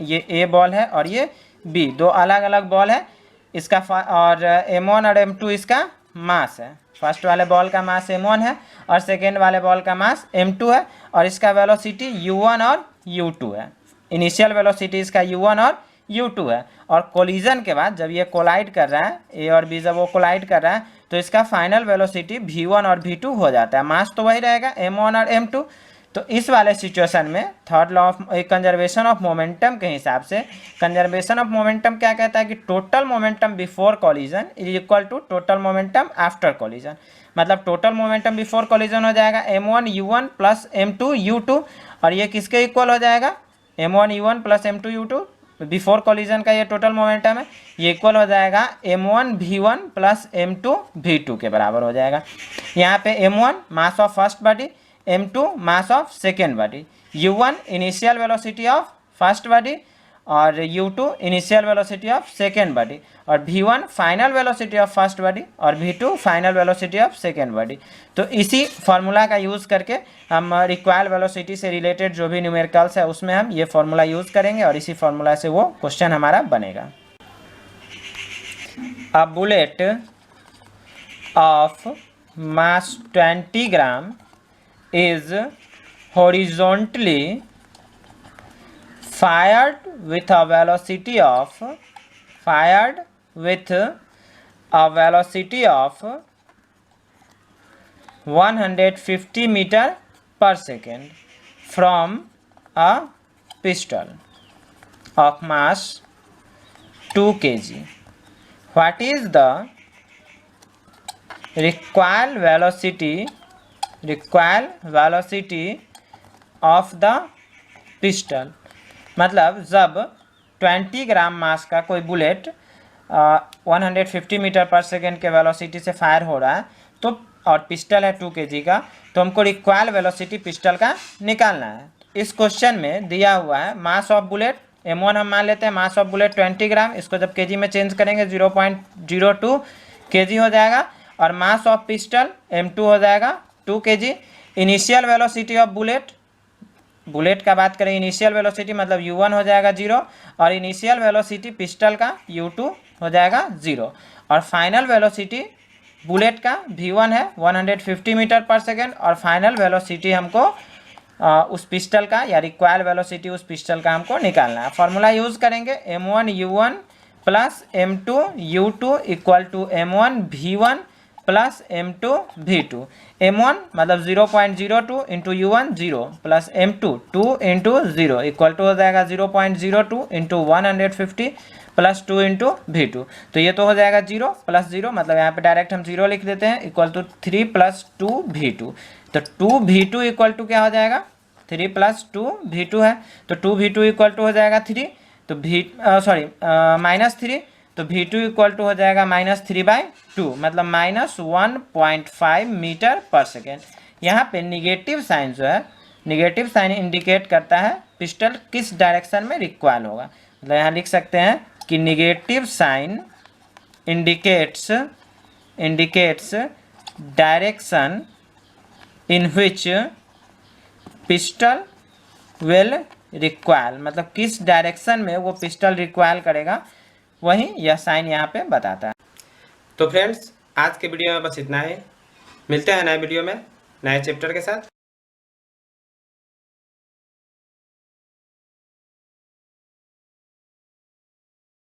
[SPEAKER 2] ये ए बॉल है और ये बी, दो अलग अलग बॉल है, इसका और m1 और m2 इसका मास है। फर्स्ट वाले बॉल का मास m1 है और सेकेंड वाले बॉल का मास m2 है, और इसका वेलोसिटी u1 और u2 है। इनिशियल वेलोसिटी इसका u1 और u2 है, और कोलिजन के बाद जब ये कोलाइड कर रहा है, ए और बी जब वो कोलाइड कर रहा है तो इसका फाइनल वेलोसिटी v1 और v2 हो जाता है। मास तो वही रहेगा m1 और m2। तो इस वाले सिचुएशन में third law of conservation of momentum के हिसाब से, कंजर्वेशन ऑफ मोमेंटम क्या कहता है कि total momentum before collision is equal to total momentum after collision. मतलब टोटल मोमेंटम बिफोर कॉलिजन हो जाएगा m1 u1 plus m2 u2, और ये किसके इक्वल हो जाएगा, m1 u1 plus m2 u2, before collision का ये टोटल मोमेंटम है, ये इक्वल हो जाएगा m1 v1 plus m2 v2 के बराबर हो जाएगा। यहाँ पे m1 mass of first body, m2 mass of second body, u1 initial velocity of first body और u2 initial velocity of second body, और v1 final velocity of first body और v2 final velocity of second body. तो इसी formula का use करके हम required velocity से related जो भी न्यूमेरिकल्स है उसमें हम ये फार्मूला यूज़ करेंगे, और इसी फार्मूला से वो क्वेश्चन हमारा बनेगा। A bullet of mass 20 gram is horizontally fired with a velocity of 150 meter per second from a pistol of mass 2 kg. What is the required velocity of the pistol? मतलब जब 20 ग्राम मास का कोई bullet 150 metre पर second के velocity से fire हो रहा है तो, और पिस्टल है 2 kg का, तो हमको रिक्वायर्ड वेलोसिटी पिस्टल का निकालना है। इस क्वेश्चन में दिया हुआ है मास ऑफ बुलेट m1 हम मान लेते हैं, मास ऑफ बुलेट 20 ग्राम, इसको जब kg में चेंज करेंगे 0.02 kg हो जाएगा, और मास ऑफ पिस्टल m2 हो जाएगा 2 kg। Initial velocity of bullet का बात करें, इनिशियल वेलोसिटी मतलब u1 हो जाएगा 0, और इनिशियल वेलोसिटी पिस्टल का u2 हो जाएगा 0, और फाइनल वेलोसिटी बुलेट का v1 है 150 मीटर पर सेकेंड, और फाइनल वेलोसिटी हमको उस पिस्टल का या रिक्वायर्ड वेलोसिटी उस पिस्टल का हमको निकालना है। फॉर्मूला यूज़ करेंगे m1 u1 plus m2 u2 equal to m1 v1 plus m2 v2। m1 मतलब 0.02 into u1 0 plus m2 2 into 0 equal to हो जाएगा 0.02 इंटू 150 प्लस 2 इंटू v2। तो ये तो हो जाएगा 0 प्लस 0, मतलब यहाँ पे डायरेक्ट हम 0 लिख देते हैं, इक्वल टू 3 प्लस 2 v2। तो 2 v2 इक्वल टू क्या हो जाएगा, 3 प्लस 2 v2 है, तो 2 v2 इक्वल टू हो जाएगा 3, तो -3, तो v2 इक्वल टू हो जाएगा -3/2, मतलब -1.5 मीटर पर सेकेंड। यहाँ पे निगेटिव साइन जो है, निगेटिव साइन इंडिकेट करता है पिस्टल किस डायरेक्शन में रिक्वायल होगा। मतलब यहाँ लिख सकते हैं कि negative sign indicates direction in which pistol will recoil, मतलब किस डायरेक्शन में वो पिस्टल रिक्वायल करेगा, वही यह साइन यहाँ पे बताता है। तो फ्रेंड्स आज के वीडियो में बस इतना ही, मिलते हैं नए वीडियो में नए चैप्टर के साथ।